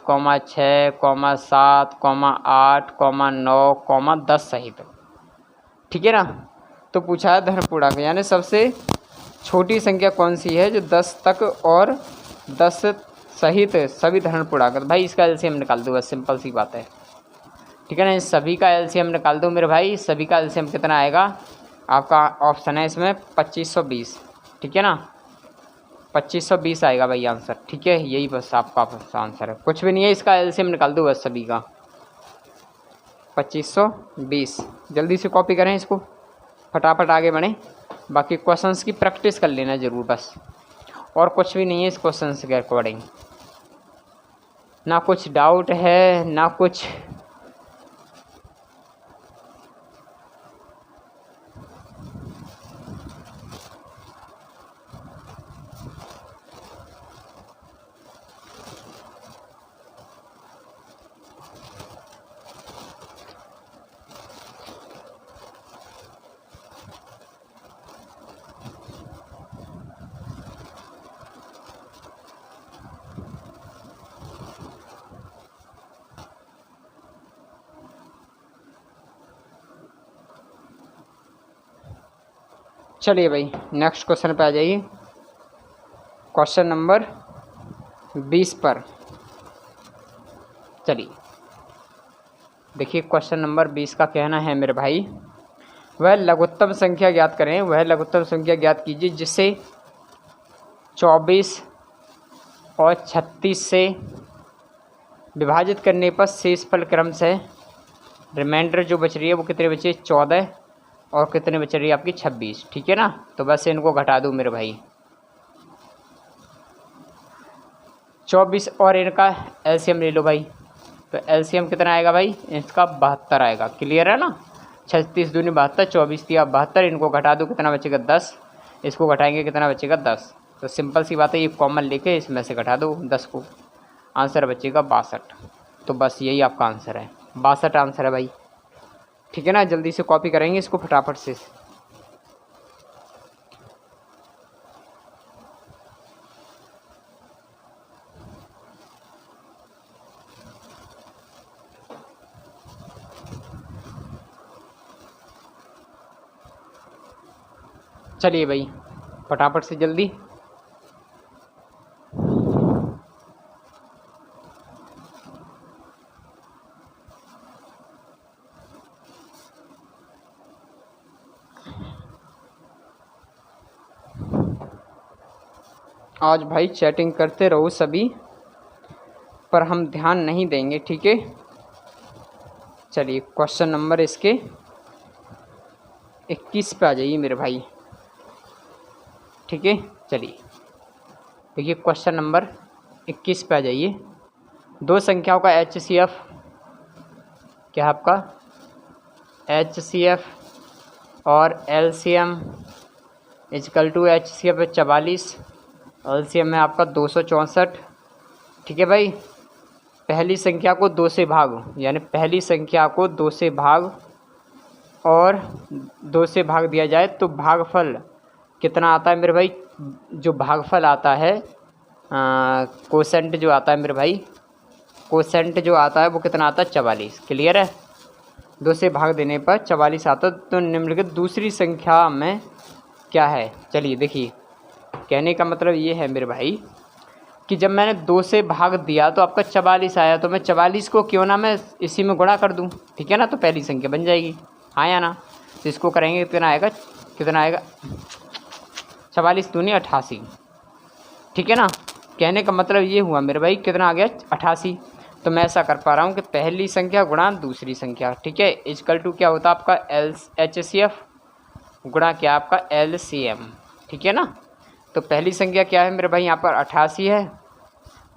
6, 7, 8, 9, 10 सहित, ठीक है ना। तो पूछा है धन पूर्णांक, यानी सबसे छोटी संख्या कौन सी है जो 10 तक और 10 सहित सभी धन पूर्णांक। भाई इसका एलसीएम निकाल दो, बस सिंपल सी बात है, ठीक है ना। सभी का एलसीएम निकाल दो मेरे भाई। सभी का एलसीएम कितना आएगा आपका, ऑप्शन है इसमें 2520, ठीक है ना। 2520 आएगा भाई आंसर, ठीक है। यही बस आपका आंसर है, कुछ भी नहीं है। इसका एलसीएम निकाल दो बस सभी का, 2520। जल्दी से कॉपी करें इसको, फटाफट आगे बढ़ें। बाकी क्वेश्चंस की प्रैक्टिस कर लेना ज़रूर बस, और कुछ भी नहीं है इस क्वेश्चंस के अकॉर्डिंग। ना कुछ डाउट है ना कुछ। चलिए भाई नेक्स्ट क्वेश्चन पे आ जाइए। क्वेश्चन नंबर 20 पर चलिए देखिए। क्वेश्चन नंबर 20 का कहना है मेरे भाई, वह लघुत्तम संख्या ज्ञात करें। वह लघुत्तम संख्या ज्ञात कीजिए जिसे 24 और 36 से विभाजित करने पर शेषफल क्रम से रिमाइंडर जो बच रही है वो कितने बचे 14, और कितने बच रही है आपकी 26, ठीक है ना। तो बस इनको घटा दूँ मेरे भाई। 24 और इनका एलसीएम ले लो भाई। तो एलसीएम कितना आएगा भाई इसका 72 आएगा। क्लियर है ना। 36 दूनी 72, 24 दिया 72, इनको घटा दो कितना बचेगा 10। इसको घटाएंगे कितना बचेगा 10। तो सिंपल सी बात है, ये कॉमन लेके इसमें से घटा दो 10 को, आंसर बचेगा 62। तो बस यही आपका आंसर है, 62 आंसर है भाई। ठीक है ना, जल्दी से कॉपी करेंगे इसको फटाफट से। चलिए भाई फटाफट से जल्दी। आज भाई चैटिंग करते रहो सभी, पर हम ध्यान नहीं देंगे, ठीक है। चलिए क्वेश्चन नंबर इसके 21 पे आ जाइए मेरे भाई, ठीक है। चलिए देखिए क्वेश्चन नंबर 21 पे आ जाइए। दो संख्याओं का HCF क्या है आपका, HCF और LCM इजकल टू HCF है 44, LCM है आपका 264। ठीक है भाई, पहली संख्या को 2 से भाग, यानी पहली संख्या को 2 से भाग और 2 से भाग दिया जाए तो भागफल कितना आता है मेरे भाई। जो भागफल आता है कोसेंट जो आता है मेरे भाई, कोसेंट जो आता है वो कितना आता है 44। क्लियर है, 2 से भाग देने पर 44 आता। तो निम्नलिखित दूसरी संख्या में क्या है। चलिए देखिए, कहने का मतलब ये है मेरे भाई कि जब मैंने 2 से भाग दिया तो आपका 44 आया, तो मैं 44 को क्यों ना मैं इसी में गुणा कर दूं, ठीक है ना, तो पहली संख्या बन जाएगी, हाँ या ना। तो इसको करेंगे कितना आएगा, 44 दूनी 88, ठीक है ना। कहने का मतलब ये हुआ मेरे भाई कितना आ गया 88। तो मैं ऐसा कर पा रहा हूँ कि पहली संख्या गुणा दूसरी संख्या, ठीक है, इजकल टू क्या होता है आपका HCF गुणा क्या आपका LCM, ठीक है ना। तो पहली संख्या क्या है मेरे भाई यहाँ पर 88 है,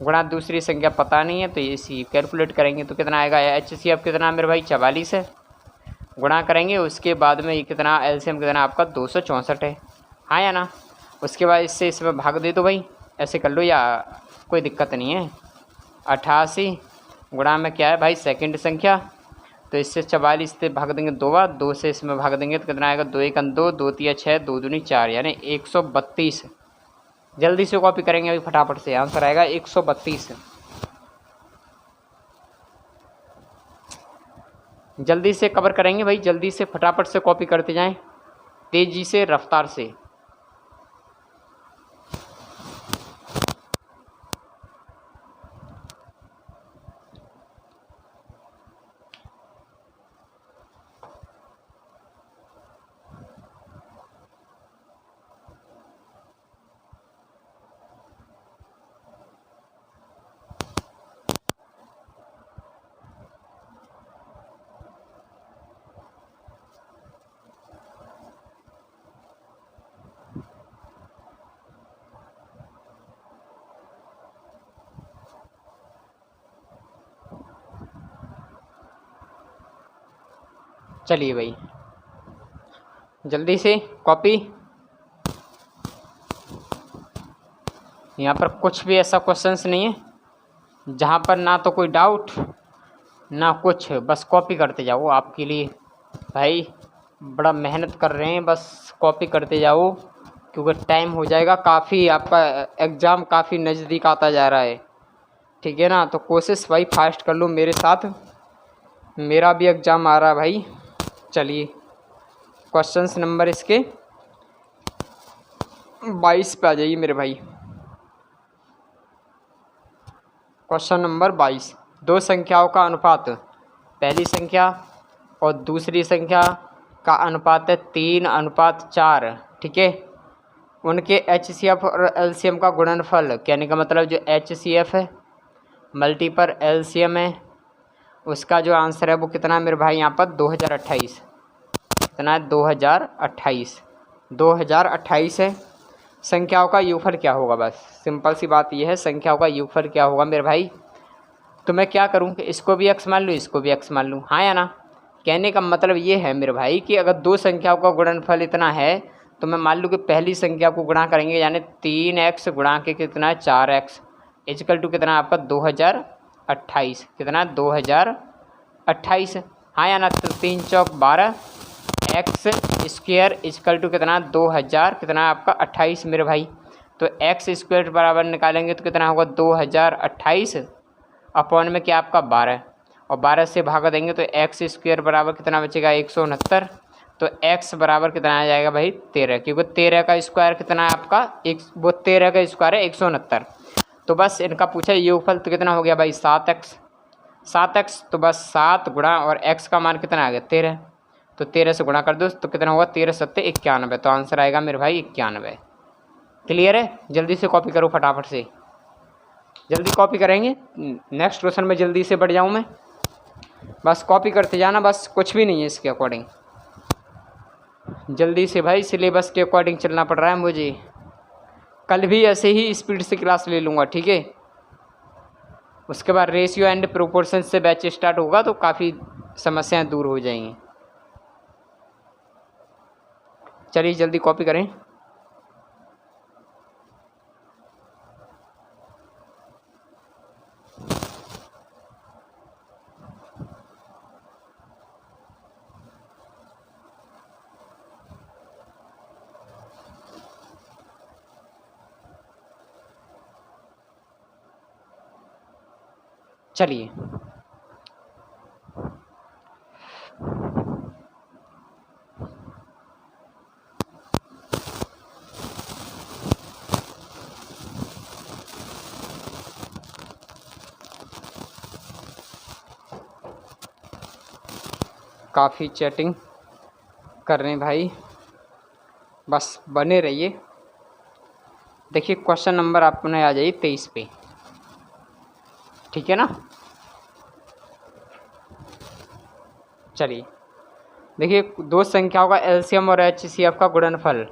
गुणा दूसरी संख्या पता नहीं है, तो ये सी कैलकुलेट करेंगे तो कितना आएगा। HCF कितना मेरे भाई 44 है, गुणा करेंगे उसके बाद में ये कितना LCM कितना आपका 264 है, हाँ या ना। उसके बाद इससे इसमें भाग दे दो भाई, ऐसे कर लो या कोई दिक्कत नहीं है। 88 गुणा में क्या है भाई सेकंड संख्या, तो इससे 44 से भाग देंगे 2 बार, 2 से इसमें भाग देंगे तो कितना आएगा 2 1 2, 2 3 6, 2 दूनी 4, यानी 132। जल्दी से कॉपी करेंगे अभी फटाफट से, आंसर आएगा 132। जल्दी से कवर करेंगे भाई, जल्दी से फटाफट से कॉपी करते जाएं, तेजी से रफ्तार से। चलिए भाई जल्दी से कॉपी। यहाँ पर कुछ भी ऐसा क्वेश्चंस नहीं है जहाँ पर ना तो कोई डाउट ना कुछ, बस कॉपी करते जाओ। आपके लिए भाई बड़ा मेहनत कर रहे हैं, बस कॉपी करते जाओ क्योंकि टाइम हो जाएगा काफ़ी, आपका एग्ज़ाम काफ़ी नज़दीक आता जा रहा है, ठीक है ना। तो कोशिश भाई फास्ट कर लो मेरे साथ, मेरा भी एग्ज़ाम आ रहा है भाई। चलिए क्वेश्चंस नंबर इसके 22 पे आ जाइए मेरे भाई। क्वेश्चन नंबर 22, दो संख्याओं का अनुपात, पहली संख्या और दूसरी संख्या का अनुपात है 3:4, ठीक है। उनके HCF और LCM का गुणनफल, कहने का मतलब जो HCF है मल्टीपल LCM है, उसका जो आंसर है वो कितना है मेरे भाई यहाँ पर 2028, कितना है 2028 है। संख्याओं का योगफल क्या होगा, बस सिंपल सी बात यह है, संख्याओं का योगफल क्या होगा मेरे भाई। तो मैं क्या करूं कि इसको भी x मान लूँ, इसको भी x मान लूँ, हाँ या ना। कहने का मतलब ये है मेरे भाई कि अगर दो संख्याओं का गुणनफल इतना है तो मैं मान लूँ कि पहली संख्या को गुणा करेंगे, यानी 3x गुणा के कितना है 4x इजकल टू कितना आपका 2028, कितना 2028, हाँ या ना। तो 3 चौक 12 एक्स स्क्वायर इजकल टू कितना 2000 कितना आपका 28 मेरे भाई। तो एक्स स्क्वायर बराबर निकालेंगे तो कितना होगा 2028 अपॉन में क्या आपका 12, और 12 से भागा देंगे तो एक्स स्क्वायर बराबर कितना बचेगा 169। तो x बराबर कितना आ जाएगा भाई 13, क्योंकि 13 का स्क्वायर कितना है आपका वो 13 का स्क्वायर है 169। तो बस इनका पूछा योगफल तो कितना हो गया भाई 7x। तो बस 7 गुणा और x का मान कितना आ गया 13, तो 13 से गुणा कर दो तो कितना होगा 13 7 91। तो आंसर आएगा मेरे भाई 91। क्लियर है? जल्दी से कॉपी करो फटाफट से, जल्दी कॉपी करेंगे। नेक्स्ट क्वेश्चन में जल्दी से बढ़ जाऊँ मैं, बस कॉपी करते जाना, बस कुछ भी नहीं है इसके अकॉर्डिंग। जल्दी से भाई सिलेबस के अकॉर्डिंग चलना पड़ रहा है मुझे। कल भी ऐसे ही स्पीड से क्लास ले लूँगा, ठीक है। उसके बाद रेशियो एंड प्रोपोर्शन से बैच स्टार्ट होगा तो काफ़ी समस्याएं दूर हो जाएंगी। चलिए जल्दी कॉपी करें। चलिए काफ़ी चैटिंग कर रहे हैं भाई, बस बने रहिए। देखिए क्वेश्चन नंबर आपने आ जाइए 23 पे, ठीक है ना। चलिए देखिए, दो संख्याओं का एलसीएम और एचसीएफ का गुणनफल,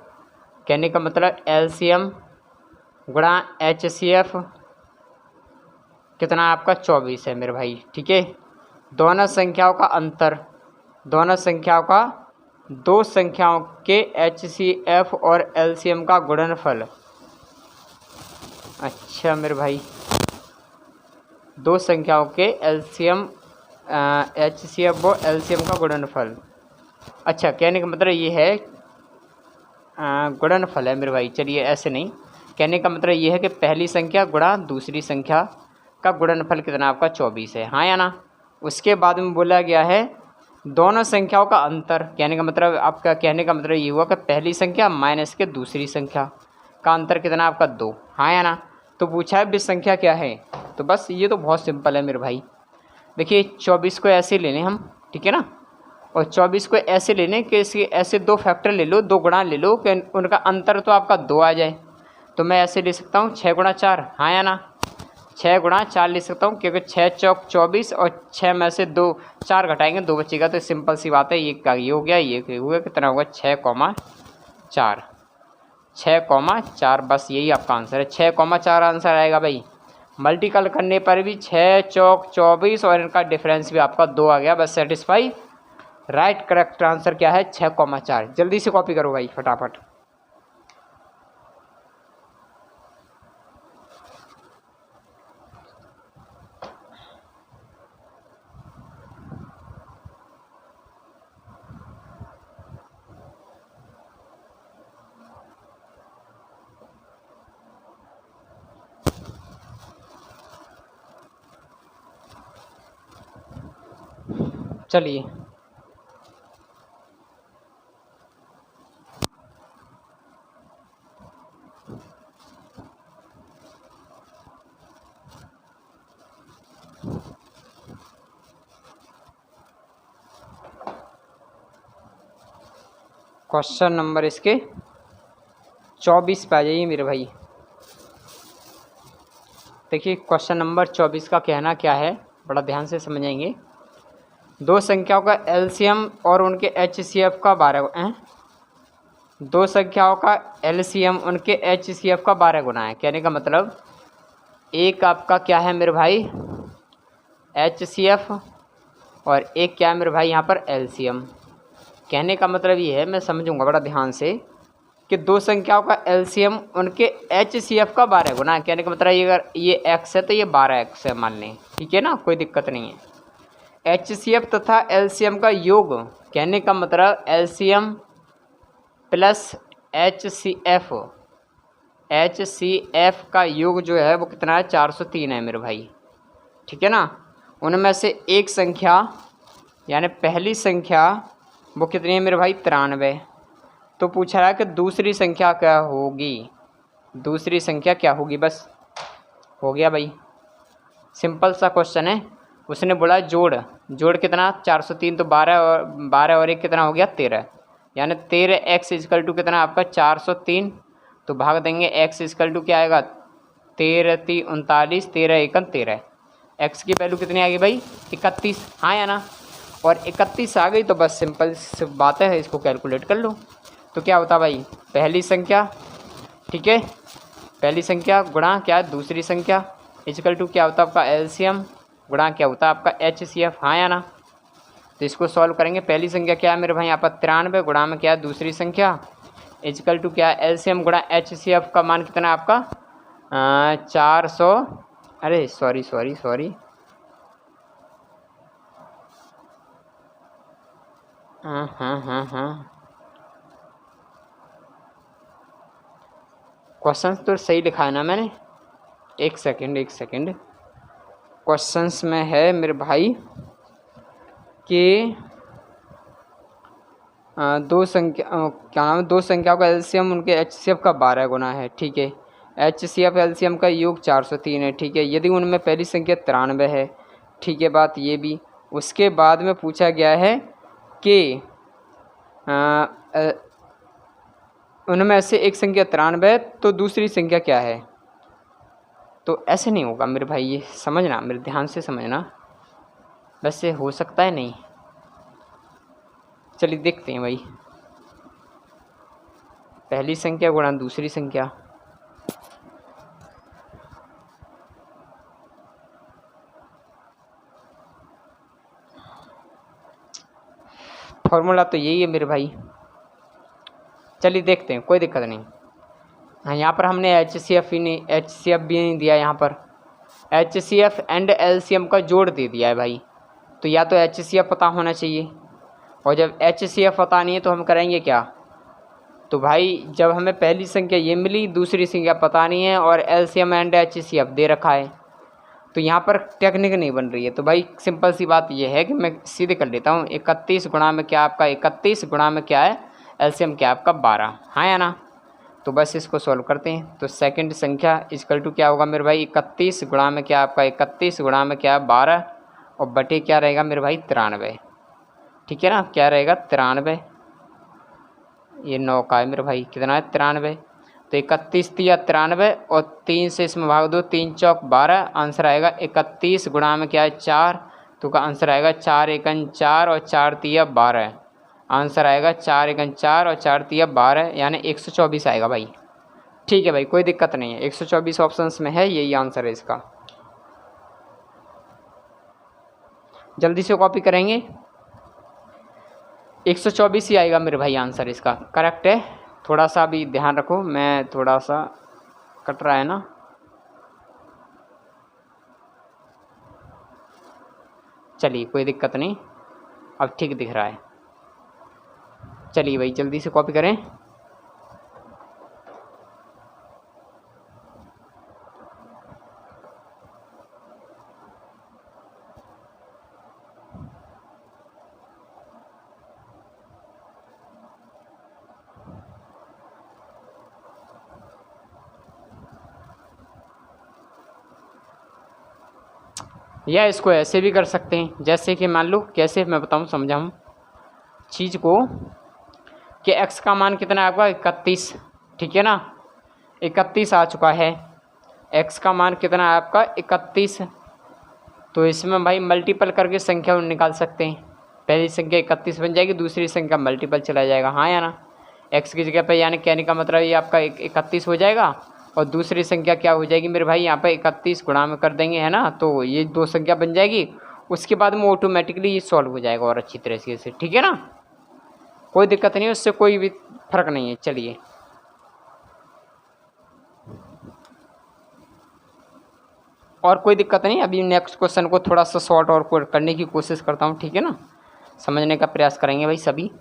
कहने का मतलब एलसीएम गुणा एचसीएफ कितना आपका 24 है मेरे भाई, ठीक है। दोनों संख्याओं का अंतर, दोनों संख्याओं का दो संख्याओं के एचसीएफ और एलसीएम का गुणनफल। अच्छा मेरे भाई, दो संख्याओं के एलसीएम एचसीएफ और एलसीएम का गुणनफल। अच्छा कहने का मतलब ये है गुणनफल है मेरे भाई। चलिए ऐसे नहीं, कहने का मतलब ये है कि पहली संख्या गुणा दूसरी संख्या का गुणनफल कितना आपका 24 है, हाँ या ना। उसके बाद में बोला गया है दोनों संख्याओं का अंतर, कहने का मतलब आपका कहने का मतलब ये हुआ कि पहली संख्या माइनस के दूसरी संख्या का अंतर कितना आपका 2, हाँ या ना। तो पूछा है विषम संख्या क्या है, तो बस ये तो बहुत सिंपल है मेरे भाई। देखिए 24 को ऐसे लेने हम, ठीक है ना, और 24 को ऐसे लेने कि इसके ऐसे दो फैक्टर ले लो, दो गुणा ले लो कि उनका अंतर तो आपका 2 आ जाए। तो मैं ऐसे ले सकता हूँ 6 गुणा 4, हाँ या ना, 6 गुणा 4 ले सकता हूँ, क्योंकि 6 चौक 24 और 6 में से 2 4 घटाएंगे 2 बचेगा। तो सिंपल सी बात है, ये हो गया, ये हो गया, कितना होगा 6,4, 6,4, बस यही आपका आंसर है। 6,4 आंसर आएगा भाई। मल्टीपल करने पर भी 6 चौक 24 और इनका डिफरेंस भी आपका 2 आ गया, बस सेटिस्फाई। राइट करेक्ट आंसर क्या है 6,4। जल्दी से कॉपी करो भाई फटाफट। चलिए क्वेश्चन नंबर इसके 24 पे आ जाइए मेरे भाई। देखिए क्वेश्चन नंबर 24 का कहना क्या है, बड़ा ध्यान से समझेंगे। दो संख्याओं का एलसीएम और उनके एचसीएफ का 12 है, दो संख्याओं का एलसीएम उनके एचसीएफ का 12 गुना है। कहने का मतलब एक आपका क्या है मेरे भाई एचसीएफ और एक क्या है मेरे भाई यहाँ पर एलसीएम। कहने का मतलब ये है, मैं समझूंगा बड़ा ध्यान से, कि दो संख्याओं का एलसीएम उनके HCF का 12 गुना है। कहने का मतलब ये अगर ये x है तो ये 12x है मान लें, ठीक है ना, कोई दिक्कत नहीं है। HCF तथा एलसीएम का योग, कहने का मतलब एलसीएम प्लस HCF का योग जो है वो कितना है, 403 है मेरे भाई, ठीक है ना। उनमें से एक संख्या यानी पहली संख्या वो कितनी है मेरे भाई, 93। तो पूछा रहा है कि दूसरी संख्या क्या होगी, दूसरी संख्या क्या होगी, बस हो गया भाई, सिंपल सा क्वेश्चन है। उसने बोला जोड़ कितना, 403, तो 12 और 1 कितना हो गया, 13, यानी 13x इजकल टू कितना आपका 403, तो भाग देंगे x इजकल टू क्या आएगा, 13 3 39, 13 1 13, x की वैल्यू कितनी आ गई भाई, 31, हाँ या ना। और 31 आ गई तो बस सिंपल सी बात है, इसको कैलकुलेट कर लो। तो क्या होता भाई, पहली संख्या, ठीक है, पहली संख्या गुणा क्या दूसरी संख्या इजकल टू क्या होता है आपका एलसीएम गुणा क्या होता है आपका HCF, हाँ या ना। तो इसको सॉल्व करेंगे। पहली संख्या क्या है मेरे भाई यहाँ पर 93 गुणा में क्या है दूसरी संख्या इजकल टू क्या है एलसीएम गुणा HCF का मान कितना है आपका 400, अरे सॉरी हाँ क्वेश्चन तो सही लिखा है ना मैंने, एक सेकंड क्वेश्चंस में है मेरे भाई कि दो संख्याओं का एलसीएम उनके HCF का 12 गुना है, ठीक है। HCF एलसीएम का योग 403 है, ठीक है। यदि उनमें पहली संख्या 93 है, ठीक है, बात ये भी। उसके बाद में पूछा गया है कि उनमें से एक संख्या 93 तो दूसरी संख्या क्या है। तो ऐसे नहीं होगा मेरे भाई, ये समझना, मेरे ध्यान से समझना, वैसे हो सकता है नहीं। चलिए देखते हैं भाई, पहली संख्या गुणा दूसरी संख्या, फॉर्मूला तो यही है मेरे भाई। चलिए देखते हैं, कोई दिक्कत नहीं। हाँ, यहाँ पर हमने HCF भी नहीं दिया, यहाँ पर HCF एंड LCM का जोड़ दे दिया है भाई। तो या तो HCF पता होना चाहिए, और जब HCF पता नहीं है तो हम करेंगे क्या। तो भाई जब हमें पहली संख्या ये मिली, दूसरी संख्या पता नहीं है, और LCM एंड HCF दे रखा है, तो यहाँ पर टेक्निक नहीं बन रही है। तो भाई सिंपल सी बात ये है कि मैं सीधे कर लेता हूँ, 31 गुणा में क्या आपका 31 गुणा में क्या है LCM क्या आपका 12, हाँ या ना। तो बस इसको सॉल्व करते हैं। तो सेकंड संख्या इजकल टू क्या होगा मेरे भाई 31 गुणा में क्या आपका 31 गुणा में क्या 12 और बटे क्या रहेगा मेरे भाई 93, ठीक है ना। क्या रहेगा 93, ये 9 का है मेरे भाई, कितना है 93। तो 31 तिया 93 और 3 से इसमें भाग दो, 3 चौक 12, आंसर आएगा 31 गुणा में क्या है 4, तो का आंसर आएगा 4 एकन 4 और 4 तिया 12, आंसर आएगा 4 एकन 4 और 4 तिया 12, यानी 124 आएगा भाई, ठीक है भाई, कोई दिक्कत नहीं है। 124 ऑप्शंस में है, यही आंसर है इसका। जल्दी से कॉपी करेंगे, 124 ही आएगा मेरे भाई आंसर इसका, करेक्ट है। थोड़ा सा भी ध्यान रखो, मैं थोड़ा सा कट रहा है ना, चलिए कोई दिक्कत नहीं, अब ठीक दिख रहा है। चलिए भाई जल्दी से कॉपी करें। या इसको ऐसे भी कर सकते हैं, जैसे कि मान लो, कैसे मैं बताऊं समझाऊं चीज़ को, कि x का मान कितना है आपका 31, ठीक है ना, 31 आ चुका है। x का मान कितना है आपका 31, तो इसमें भाई मल्टीपल करके संख्या निकाल सकते हैं। पहली संख्या 31 बन जाएगी, दूसरी संख्या मल्टीपल चला जाएगा, हाँ या ना। x की जगह पे यानी कहने का मतलब ये आपका 31 हो जाएगा, और दूसरी संख्या क्या हो जाएगी मेरे भाई यहाँ पे 31 गुणा में कर देंगे, है ना, तो ये 2 संख्या बन जाएगी। उसके बाद में ऑटोमेटिकली ये सॉल्व हो जाएगा और अच्छी तरह से, ठीक है ना, कोई दिक्कत नहीं है, उससे कोई भी फर्क नहीं है। चलिए और कोई दिक्कत नहीं, अभी नेक्स्ट क्वेश्चन को थोड़ा सा शॉर्ट और करने की कोशिश करता हूँ, ठीक है ना, समझने का प्रयास करेंगे भाई सभी।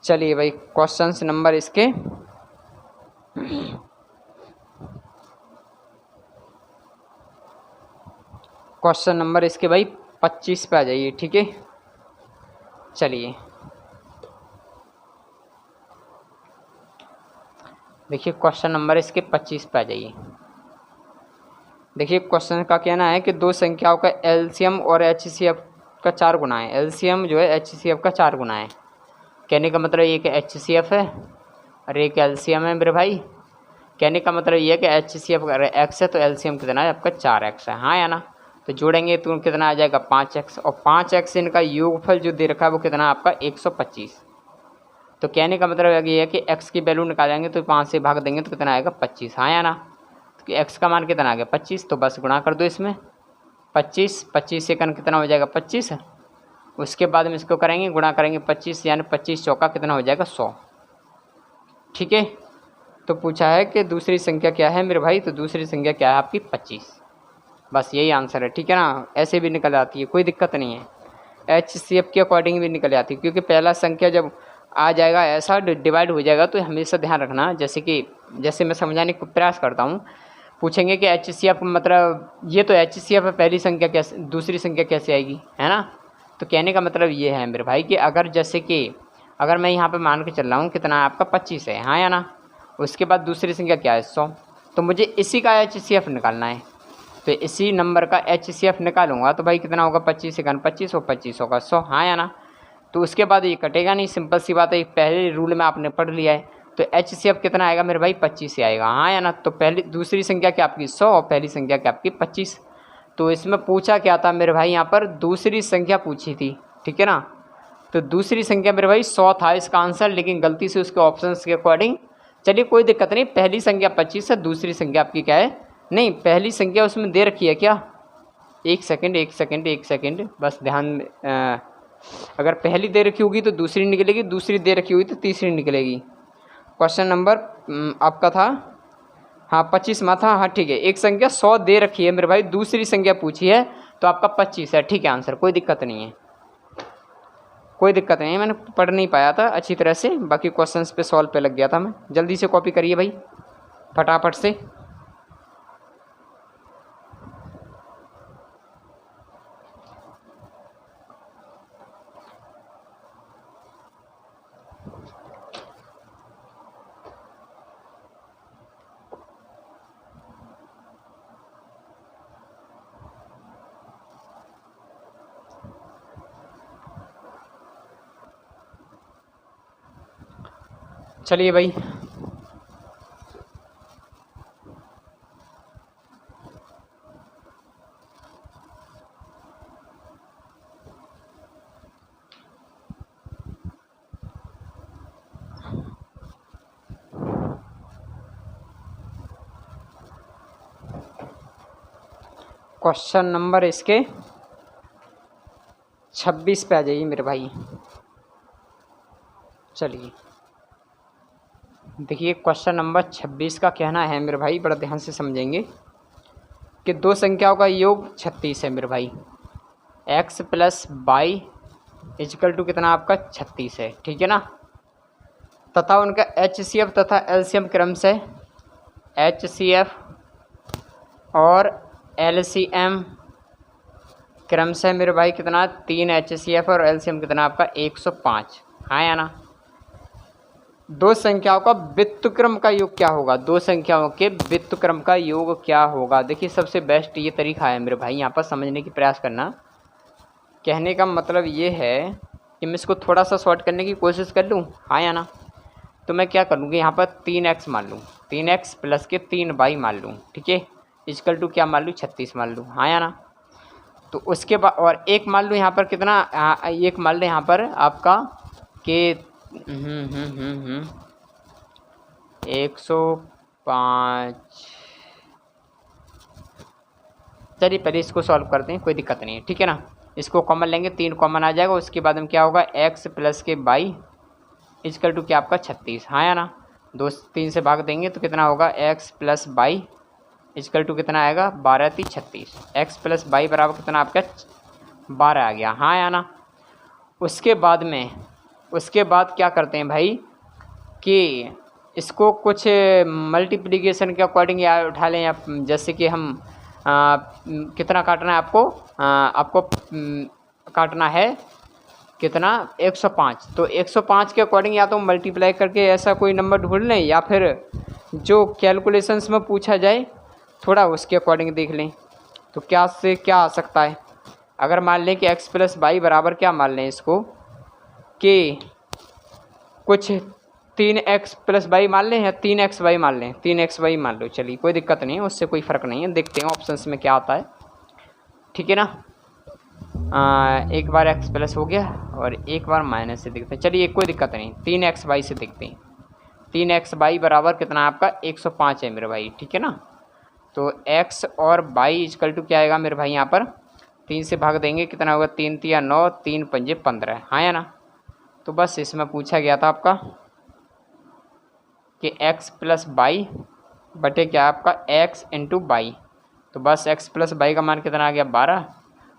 चलिए भाई क्वेश्चंस नंबर इसके क्वेश्चन नंबर इसके भाई 25 पे आ जाइए, ठीक है। चलिए देखिए क्वेश्चन नंबर इसके 25 पे आ जाइए। देखिए क्वेश्चन का कहना है कि दो संख्याओं का एलसीएम और एचसीएफ का 4 गुना है। एलसीएम जो है एचसीएफ का 4 गुना है। कहने का मतलब ये कि एचसीएफ है और एक एलसीएम है मेरे भाई। कहने का मतलब ये है कि एचसीएफ अगर एक्स है तो एलसीएम कितना है आपका 4x है, हाँ या ना। तो जोड़ेंगे तो कितना आ जाएगा 5x, और 5x इनका योगफल जो दे रखा है वो कितना आपका 125। तो कहने का मतलब ये है कि x की वैल्यू निकालेंगे तो 5 से भाग देंगे तो कितना आएगा 25, हाँ या ना। तो x का मान कितना आ गया 25, तो बस गुणा कर दो इसमें 25 सेकंड कितना हो जाएगा 25। उसके बाद में इसको करेंगे गुणा करेंगे 25 यानी 25 चौका कितना हो जाएगा 100, ठीक है। तो पूछा है कि दूसरी संख्या क्या है मेरे भाई, तो दूसरी संख्या क्या है आपकी 25, बस यही आंसर है, ठीक है ना। ऐसे भी निकल आती है, कोई दिक्कत नहीं है। एचसीएफ के अकॉर्डिंग भी निकल आती है, क्योंकि पहला संख्या जब आ जाएगा ऐसा डिवाइड हो जाएगा तो हमेशा ध्यान रखना, जैसे मैं समझाने का प्रयास करता हूँ। पूछेंगे कि एचसीएफ मतलब ये तो एचसीएफ है, पहली संख्या कैसे दूसरी संख्या कैसे आएगी, है ना। तो कहने का मतलब ये है मेरे भाई कि अगर जैसे कि अगर मैं यहाँ पे मान के चल रहा हूँ कितना आपका 25 है, हाँ या ना। उसके बाद दूसरी संख्या क्या है 100, तो मुझे इसी का एचसीएफ निकालना है। तो इसी नंबर का एचसीएफ निकालूंगा तो भाई कितना होगा 25 सेकंड 25 और 25 होगा 100, हाँ या ना। तो उसके बाद ये कटेगा नहीं, सिंपल सी बात है, पहले रूल में आपने पढ़ लिया है। तो एचसीएफ कितना आएगा मेरे भाई 25 से आएगा, हाँ या ना। तो पहली दूसरी संख्या क्या आपकी 100 और पहली संख्या क्या आपकी 25। तो इसमें पूछा क्या था मेरे भाई, यहाँ पर दूसरी संख्या पूछी थी, ठीक है ना। तो दूसरी संख्या मेरे भाई 100 था इसका आंसर, लेकिन गलती से उसके ऑप्शंस के अकॉर्डिंग, चलिए कोई दिक्कत नहीं, पहली संख्या 25 है, दूसरी संख्या आपकी क्या है, नहीं पहली संख्या उसमें दे रखी है क्या, एक सेकंड बस ध्यान में, अगर पहली दे रखी होगी तो दूसरी निकलेगी, दूसरी दे रखी होगी तो तीसरी निकलेगी। क्वेश्चन नंबर आपका था हाँ 25 में था, हाँ ठीक है। एक संख्या 100 दे रखी है मेरे भाई, दूसरी संख्या पूछी है तो आपका 25 है, ठीक है आंसर, कोई दिक्कत नहीं है, कोई दिक्कत नहीं है। मैंने पढ़ नहीं पाया था अच्छी तरह से, बाकी क्वेश्चंस पे सॉल्व पे लग गया था मैं। जल्दी से कॉपी करिए भाई फटाफट से। चलिए भाई क्वेश्चन नंबर इसके 26 पे आ जाइए मेरे भाई। चलिए देखिए क्वेश्चन नंबर 26 का कहना है मेरे भाई, बड़ा ध्यान से समझेंगे कि दो संख्याओं का योग 36 है मेरे भाई। x + y = कितना आपका 36 है, ठीक है ना। तथा उनका एचसीएफ तथा एलसीएम क्रम से एचसीएफ और एलसीएम क्रम से मेरे भाई कितना 3 एचसीएफ और एलसीएम कितना आपका 105, हाँ या ना। दो संख्याओं का व्युत्क्रम का योग क्या होगा, दो संख्याओं के व्युत्क्रम का योग क्या होगा। देखिए सबसे बेस्ट ये तरीका है मेरे भाई, यहाँ पर समझने की प्रयास करना। कहने का मतलब ये है कि मैं इसको थोड़ा सा शॉर्ट करने की कोशिश कर लूँ, हाँ या ना। तो मैं क्या करूँगी यहाँ पर 3x मान लूँ, 3x + के 3y मान लूँ, ठीक है, = क्या मान लूँ 36 मान लूँ, हाँ या ना। तो उसके बाद और एक मान लूँ यहाँ पर कितना, एक मान लें यहाँ पर आपका कि 105। चलिए पहले इसको सॉल्व करते हैं, कोई दिक्कत नहीं है, ठीक है ना। इसको कॉमन लेंगे, 3 कॉमन आ जाएगा। उसके बाद में क्या होगा x + के y इजकल टू क्या आपका 36, हाँ या ना। 2 से 3 से भाग देंगे तो कितना होगा x plus y equal to कितना आएगा 12 3 36। x प्लस बाई बराबर कितना आपका 12 आ गया, हाँ या ना। उसके बाद क्या करते हैं भाई कि इसको कुछ मल्टीप्लिकेशन के अकॉर्डिंग या उठा लें, या जैसे कि हम कितना काटना है आपको काटना है कितना 105, तो 105 के अकॉर्डिंग या तो मल्टीप्लाई करके ऐसा कोई नंबर ढूंढ लें, या फिर जो कैलकुलेशंस में पूछा जाए थोड़ा उसके अकॉर्डिंग देख लें। तो क्या से क्या आ सकता है, अगर मान लें कि x प्लस बाई बराबर क्या मान लें इसको कि कुछ 3x प्लस बाई मान लें या 3x बाई मान लें, 3x बाई मान लो, चलिए कोई दिक्कत नहीं है, उससे कोई फ़र्क नहीं है। देखते हैं ऑप्शंस में क्या आता है, ठीक है ना। एक बार x प्लस हो गया और एक बार माइनस से देखते हैं, चलिए कोई दिक्कत नहीं, 3x बाई से देखते हैं। 3x बाई बराबर कितना आपका 105 है मेरे भाई, ठीक है ना। तो x और बाई इजकल टू क्या आएगा मेरे भाई, यहाँ पर 3 से भाग देंगे कितना होगा 3 3 9 3 5 15, हाँ या ना। तो बस इसमें पूछा गया था आपका कि x प्लस बाई बटे क्या आपका x इंटू बाई, तो बस x प्लस बाई का मान कितना आ गया 12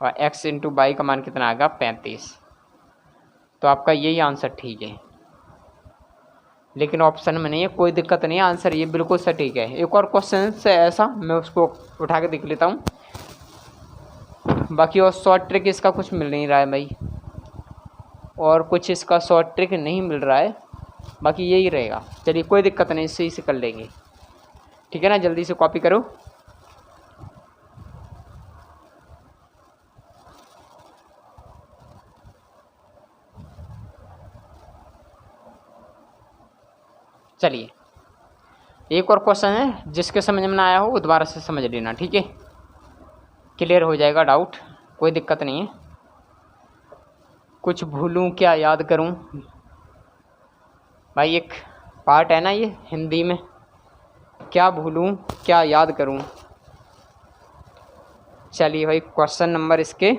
और x इंटू बाई का मान कितना आ गया 35। तो आपका यही आंसर ठीक है, लेकिन ऑप्शन में नहीं है, कोई दिक्कत नहीं है, आंसर ये बिल्कुल सटीक है। एक और क्वेश्चन से ऐसा मैं उसको उठा के देख लेता हूँ, बाकी और शॉर्ट ट्रिक इसका कुछ मिल नहीं रहा है भाई, और कुछ इसका शॉर्ट ट्रिक नहीं मिल रहा है, बाकी यही रहेगा। चलिए कोई दिक्कत नहीं, इससे इसे कर लेंगे, ठीक है ना। जल्दी से कॉपी करो। चलिए एक और क्वेश्चन है, जिसके समझ में ना आया हो वो दोबारा से समझ लेना, ठीक है, क्लियर हो जाएगा डाउट, कोई दिक्कत नहीं है। कुछ भूलूं क्या याद करूं, भाई एक पार्ट है ना ये हिंदी में, क्या भूलूं क्या याद करूं। चलिए भाई क्वेश्चन नंबर इसके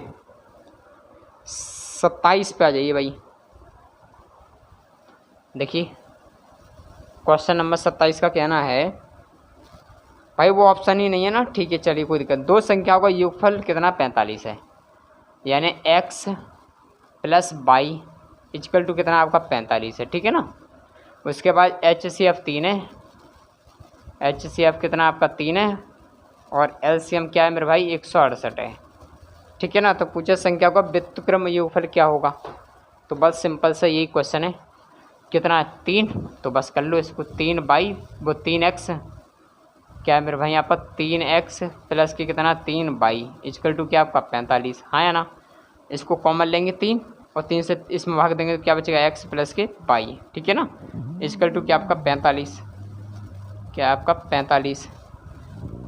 27 पे आ जाइए भाई। देखिए क्वेश्चन नंबर 27 का कहना है भाई, वो ऑप्शन ही नहीं है ना, ठीक है चलिए कोई दिक्कत। दो संख्याओं का योगफल कितना 45 है, यानी x plus y equal to कितना आपका 45 है, ठीक है ना। उसके बाद HCF 3 है, HCF कितना आपका 3 है, और LCM क्या है मेरे भाई 168 है, ठीक है ना। तो पूछे संख्या का व्युत्क्रम योगफल क्या होगा, तो बस सिंपल सा यही क्वेश्चन है, कितना 3, तो बस कर लो इसको 3 बाई वो 3x क्या है मेरे भाई यहाँ पर 3x प्लस के कितना 3 बाई इजकल टू क्या आपका 45, हाँ या ना। इसको कॉमन लेंगे 3 और 3 से इसमें भाग देंगे तो क्या बचेगा x प्लस के बाई, ठीक है ना। इजकल टू क्या आपका 45, क्या आपका 45,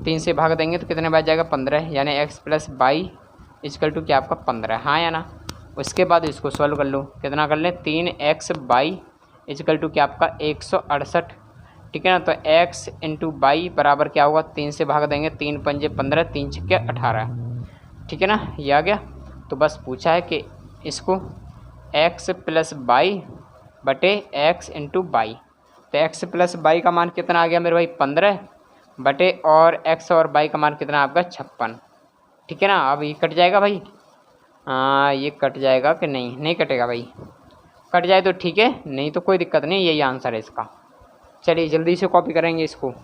3 से भाग देंगे तो कितने बच जाएगा 15, यानी x plus y equal to क्या आपका 15, हाँ या ना। उसके बाद इसको सॉल्व कर लो, कितना कर लें 3x बाई इजकल टू क्या आपका 168, ठीक है ना। तो x इंटू बाई बराबर क्या होगा 3 से भाग देंगे 3 पंजे 15 3 छक्के 18, ठीक है ना, ये आ गया। तो बस पूछा है कि इसको x प्लस बाई बटे x इंटू बाई, तो x प्लस बाई का मान कितना आ गया मेरे भाई 15 बटे और x और बाई का मान कितना आपका 56, ठीक है ना। अब ये कट जाएगा भाई, ये कट जाएगा कि नहीं, नहीं कटेगा भाई, कट जाए तो ठीक है, नहीं तो कोई दिक्कत नहीं, यही आंसर है इसका। चलिए जल्दी से कॉपी करेंगे इसको।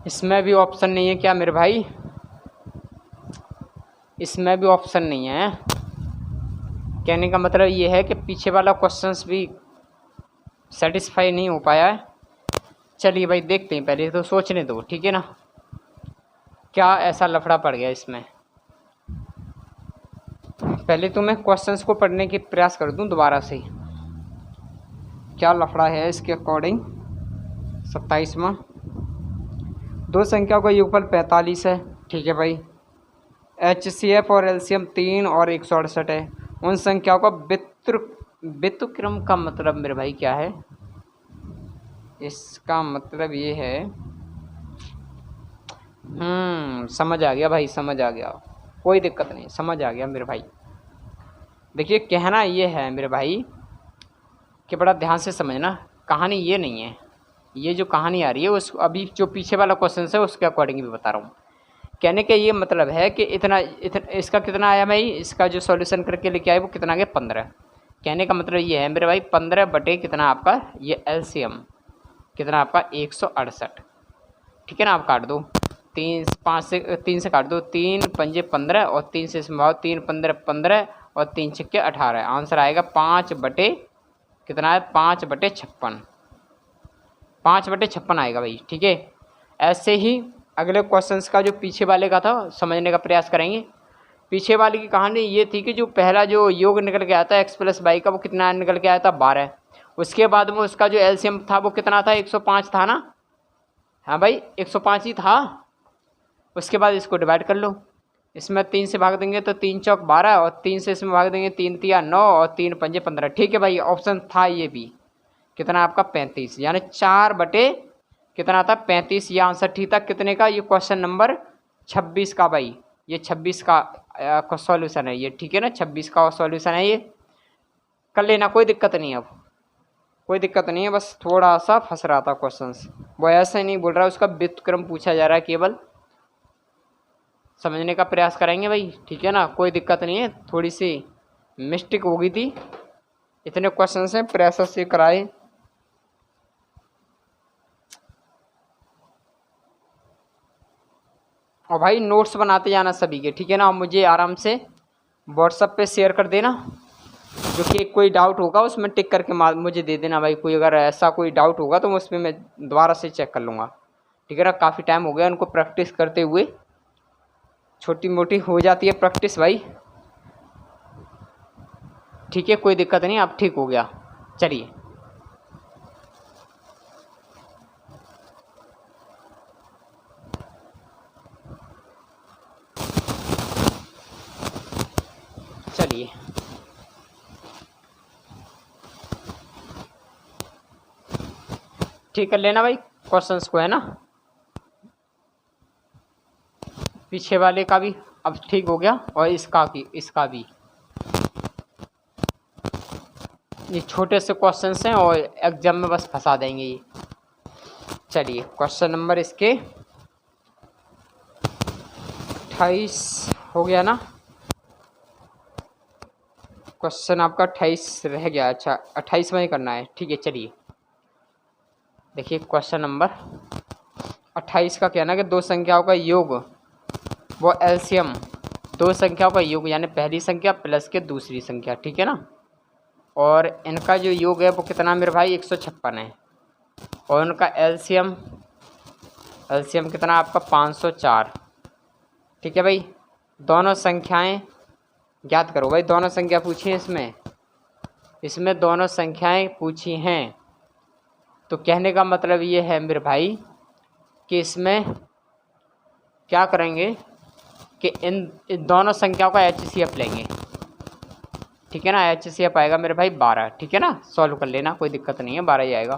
इसमें भी ऑप्शन नहीं है क्या मेरे भाई, इसमें भी ऑप्शन नहीं है, कहने का मतलब ये है कि पीछे वाला क्वेश्चंस भी सेटिस्फाई नहीं हो पाया है। चलिए भाई देखते हैं, पहले तो सोचने दो, ठीक है ना, क्या ऐसा लफड़ा पड़ गया इसमें। पहले तो मैं क्वेश्चंस को पढ़ने की प्रयास कर दूं दोबारा से, क्या लफड़ा है इसके अकॉर्डिंग। 27वां दो संख्याओं का योगफल 45 है, ठीक है भाई। HCF और LCM 3 और 168 है। उन संख्याओं का व्युत्क्रम का मतलब मेरे भाई क्या है? इसका मतलब ये है, समझ आ गया भाई, समझ आ गया, कोई दिक्कत नहीं, समझ आ गया मेरे भाई। देखिए कहना ये है मेरे भाई कि बड़ा ध्यान से समझना, कहानी ये नहीं है, ये जो कहानी आ रही है उस अभी जो पीछे वाला क्वेश्चन है उसके अकॉर्डिंग भी बता रहा हूँ। कहने का ये मतलब है कि इतना इसका कितना आया भाई, इसका जो सॉल्यूशन करके लेके आए वो कितना आ गया 15। कहने का मतलब ये है मेरे भाई 15 बटे कितना आपका ये LCM कितना आपका 168, ठीक है ना। आप काट दो, 3 से काट दो, 3 पंजे 15 और 3 से इसमें 3 15 15 और 3 छक्के 18। आंसर आएगा 5 बटे कितना है 5 बटे 56, 5 बटे 56 आएगा भाई, ठीक है। ऐसे ही अगले क्वेश्चंस का जो पीछे वाले का था समझने का प्रयास करेंगे। पीछे वाले की कहानी ये थी कि जो पहला जो योग निकल के आया था x + y का वो कितना निकल के आया था 12। उसके बाद में उसका जो LCM था वो कितना था 105 था ना, हाँ भाई 105 ही था। उसके बाद इसको डिवाइड कर लो, इसमें 3 से भाग देंगे तो 3 चौक 12 और 3 से इसमें भाग देंगे 3 तिया 9 और 3 पंजे 15, ठीक है भाई। ऑप्शन था ये भी कितना आपका 35, यानी 4 बटे कितना था 35, ये आंसर ठीक था कितने का, ये क्वेश्चन नंबर 26 का भाई, ये 26 का सॉल्यूशन है ये, ठीक है ना। 26 का सॉल्यूशन है ये, कर लेना, कोई दिक्कत नहीं है। अब कोई दिक्कत नहीं है, बस थोड़ा सा फंस रहा था क्वेश्चंस, वो ऐसा ही नहीं बोल रहा, उसका व्युत्क्रम पूछा जा रहा है, केवल समझने का प्रयास करेंगे भाई, ठीक है ना। कोई दिक्कत नहीं है, थोड़ी सी मिस्टेक हो गई थी, इतने क्वेश्चंस हैं प्रेशर से कराए। और भाई नोट्स बनाते जाना सभी के, ठीक है ना। मुझे आराम से व्हाट्सएप पे शेयर कर देना, जो कि कोई डाउट होगा उसमें टिक करके मुझे दे देना भाई। कोई अगर ऐसा कोई डाउट होगा तो उस पर मैं दोबारा से चेक कर लूँगा, ठीक है ना। काफ़ी टाइम हो गया उनको प्रैक्टिस करते हुए, छोटी मोटी हो जाती है प्रैक्टिस भाई, ठीक है, कोई दिक्कत नहीं। अब ठीक हो गया, चलिए चलिए ठीक कर लेना भाई क्वेश्चंस को, है ना। पीछे वाले का भी अब ठीक हो गया और इसका भी ये छोटे से क्वेश्चंस हैं और एग्जाम में बस फंसा देंगे ये। चलिए क्वेश्चन नंबर इसके 28 हो गया ना, क्वेश्चन आपका 28 रह गया, अच्छा 28 में ही करना है, ठीक है। चलिए देखिए क्वेश्चन नंबर 28 का कहना है कि दो संख्याओं का योग वो LCM, दो संख्याओं का योग यानी पहली संख्या प्लस के दूसरी संख्या, ठीक है ना। और इनका जो योग है वो कितना मेरे भाई 156 है, और उनका LCM कितना आपका 504, ठीक है भाई। दोनों संख्याएं ज्ञात करो भाई, दोनों संख्या पूछी है इसमें दोनों संख्याएं पूछी हैं, तो कहने का मतलब ये है मेरे भाई कि इसमें क्या करेंगे कि इन दोनों संख्याओं का HCF लेंगे, ठीक है ना। HCF आएगा मेरे भाई 12, ठीक है ना। सॉल्व कर लेना, कोई दिक्कत नहीं है, 12 ही आएगा,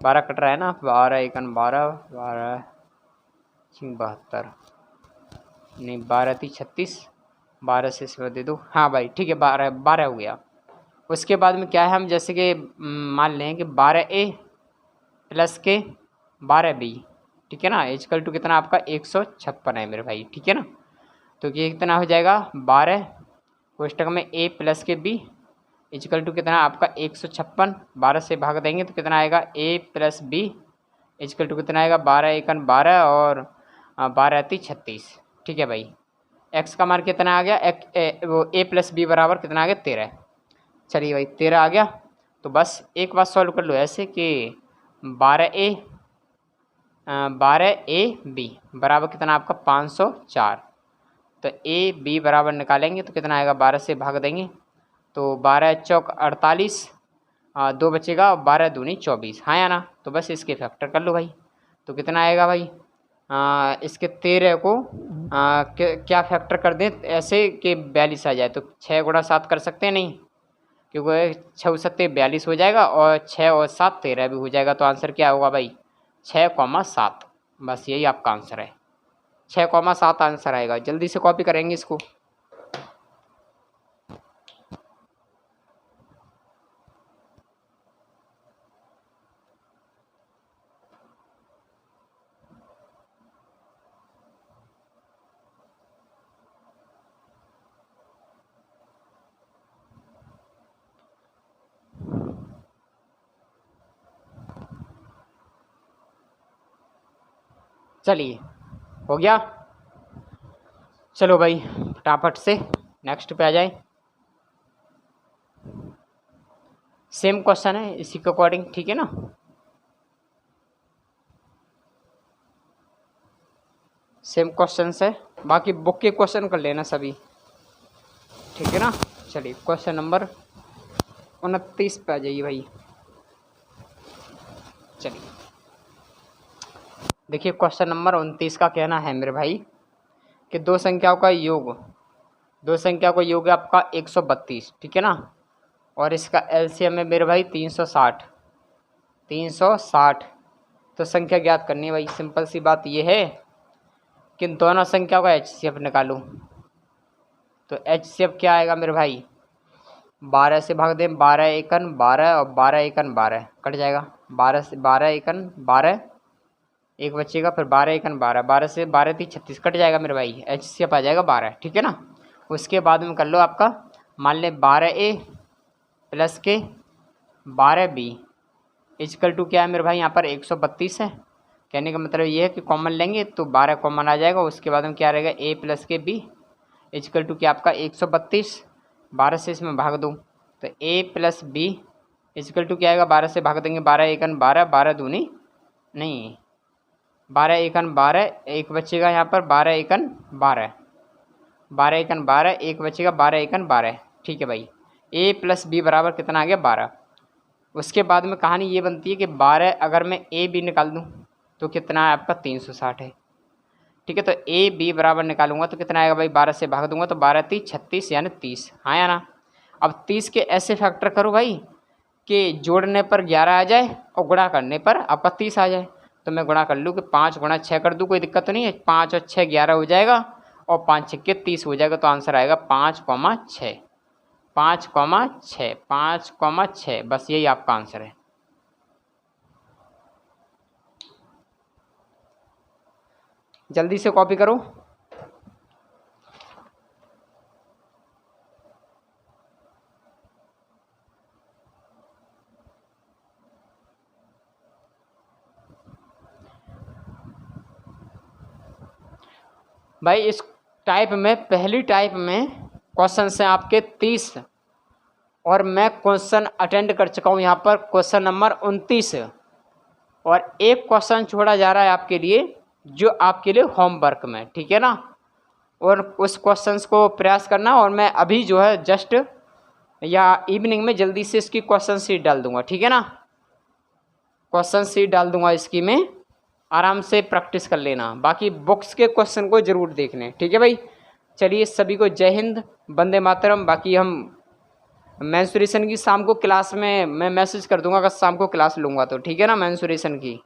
12 कट रहा है ना, 12 एकन 12 12 72 नहीं 12 थी 36, 12 से इसमें दे दो, हाँ भाई ठीक है 12 हो गया। उसके बाद में क्या है, हम जैसे कि मान लें कि 12A प्लस के 12B, ठीक है ना, इक्वल टू कितना आपका 156 है मेरे भाई, ठीक है ना। तो ये कितना हो जाएगा 12 कोष्टक में A प्लस के B इक्वल टू कितना आपका 156, 12 से भाग देंगे तो कितना आएगा A plus B equal to कितना आएगा 12 एकन 12 और 12 × 36, ठीक है भाई। x का मान कितना आ गया, वो A प्लस B बराबर कितना आ गया 13। चलिए भाई 13 आ गया, तो बस एक बात सॉल्व कर लो ऐसे कि 12AB बराबर कितना आपका 504, तो AB बराबर निकालेंगे तो कितना आएगा 12 से भाग देंगे तो 12 चौक 48, 2 बचेगा, 12 दूनी 24, हाँ या ना। तो बस इसके फैक्टर कर लो भाई, तो कितना आएगा भाई इसके 13 को क्या फैक्टर कर दें ऐसे कि 42 आ जाए, तो 6 गुणा 7 कर सकते हैं नहीं, क्योंकि 6 सत्ते 42 हो जाएगा और 6 और 7 13 भी हो जाएगा। तो आंसर क्या होगा भाई 6,7। बस यही आपका आंसर है, 6,7 आंसर आएगा। जल्दी से कॉपी करेंगे इसको। चलिए हो गया। चलो भाई फटाफट से नेक्स्ट पे आ जाए। सेम क्वेश्चन है इसी के अकॉर्डिंग, ठीक है ना। सेम क्वेश्चन है, बाकी बुक के क्वेश्चन कर लेना सभी, ठीक है ना। चलिए क्वेश्चन नंबर 29 पे आ जाइए भाई। चलिए देखिए क्वेश्चन नंबर 29 का कहना है मेरे भाई कि दो संख्याओं का योग है आपका 132, ठीक है ना। और इसका एलसीएम है मेरे भाई 360। तो संख्या ज्ञात करनी है भाई। सिंपल सी बात ये है कि दोनों संख्याओं का एचसीएफ निकालूं, तो एचसीएफ क्या आएगा मेरे भाई 12 से भाग दें, 12 एकन 12 और 12 एकन 12 कट जाएगा। 12 से 12 एकन 12 एक बचेगा, फिर 12 एकन 12, 12 से 12 3 36 कट जाएगा मेरे भाई, एचसीएफ आ जाएगा 12, ठीक है ना। उसके बाद में कर लो आपका, मान लें 12A प्लस के 12B इजकल टू क्या है मेरे भाई यहाँ पर 132 है। कहने का मतलब ये है कि कॉमन लेंगे तो 12 कॉमन आ जाएगा। उसके बाद में क्या रहेगा A प्लस के B इजकल टू क्या आपका 132, 12 से इसमें भाग दूँ तो A plus B equal to क्या आएगा 12 से भाग देंगे, 12 एकन 12, 12 दूनी नहीं 12 एकन 12, एक बचेगा यहाँ पर 12 एकन 12, 12 एकन 12 एक बचेगा 12 एकन 12, ठीक है भाई। A प्लस B बराबर कितना आ गया 12। उसके बाद में कहानी ये बनती है कि 12 अगर मैं A B निकाल दूँ तो कितना है आपका 360 है, ठीक है। तो A B बराबर निकालूंगा तो कितना आएगा भाई 12 से भाग दूंगा तो 12 3 36 यानी 30, हाँ या ना। अब 30 के ऐसे फैक्टर करो भाई कि जोड़ने पर 11 आ जाए और गुणा करने पर आपका 30 आ जाए। तो मैं गुणा कर लूँ कि 5 गुणा 6 कर दूँ, कोई दिक्कत तो नहीं है। 5 और 6 11 हो जाएगा और 5 6 30 हो जाएगा। तो आंसर आएगा 5,6, 5,6, 5,6, बस यही आपका आंसर है। जल्दी से कॉपी करो। भाई इस टाइप में पहली टाइप में क्वेश्चन हैं आपके 30 और मैं क्वेश्चन अटेंड कर चुका हूँ यहाँ पर क्वेश्चन नंबर 29 और एक क्वेश्चन छोड़ा जा रहा है आपके लिए जो आपके लिए होमवर्क में, ठीक है ना। और उस क्वेश्चंस को प्रयास करना और मैं अभी जो है जस्ट या इवनिंग में जल्दी से इसकी क्वेश्चन शीट डाल दूंगा, ठीक है ना। क्वेश्चन शीट डाल दूंगा इसकी, में आराम से प्रैक्टिस कर लेना। बाकी बुक्स के क्वेश्चन को जरूर देखने, ठीक है भाई। चलिए सभी को जय हिंद, वंदे मातरम। बाकी हम मेंसुरेशन की शाम को क्लास में मैं मैसेज कर दूंगा अगर शाम को क्लास लूँगा तो, ठीक है ना, मेंसुरेशन की।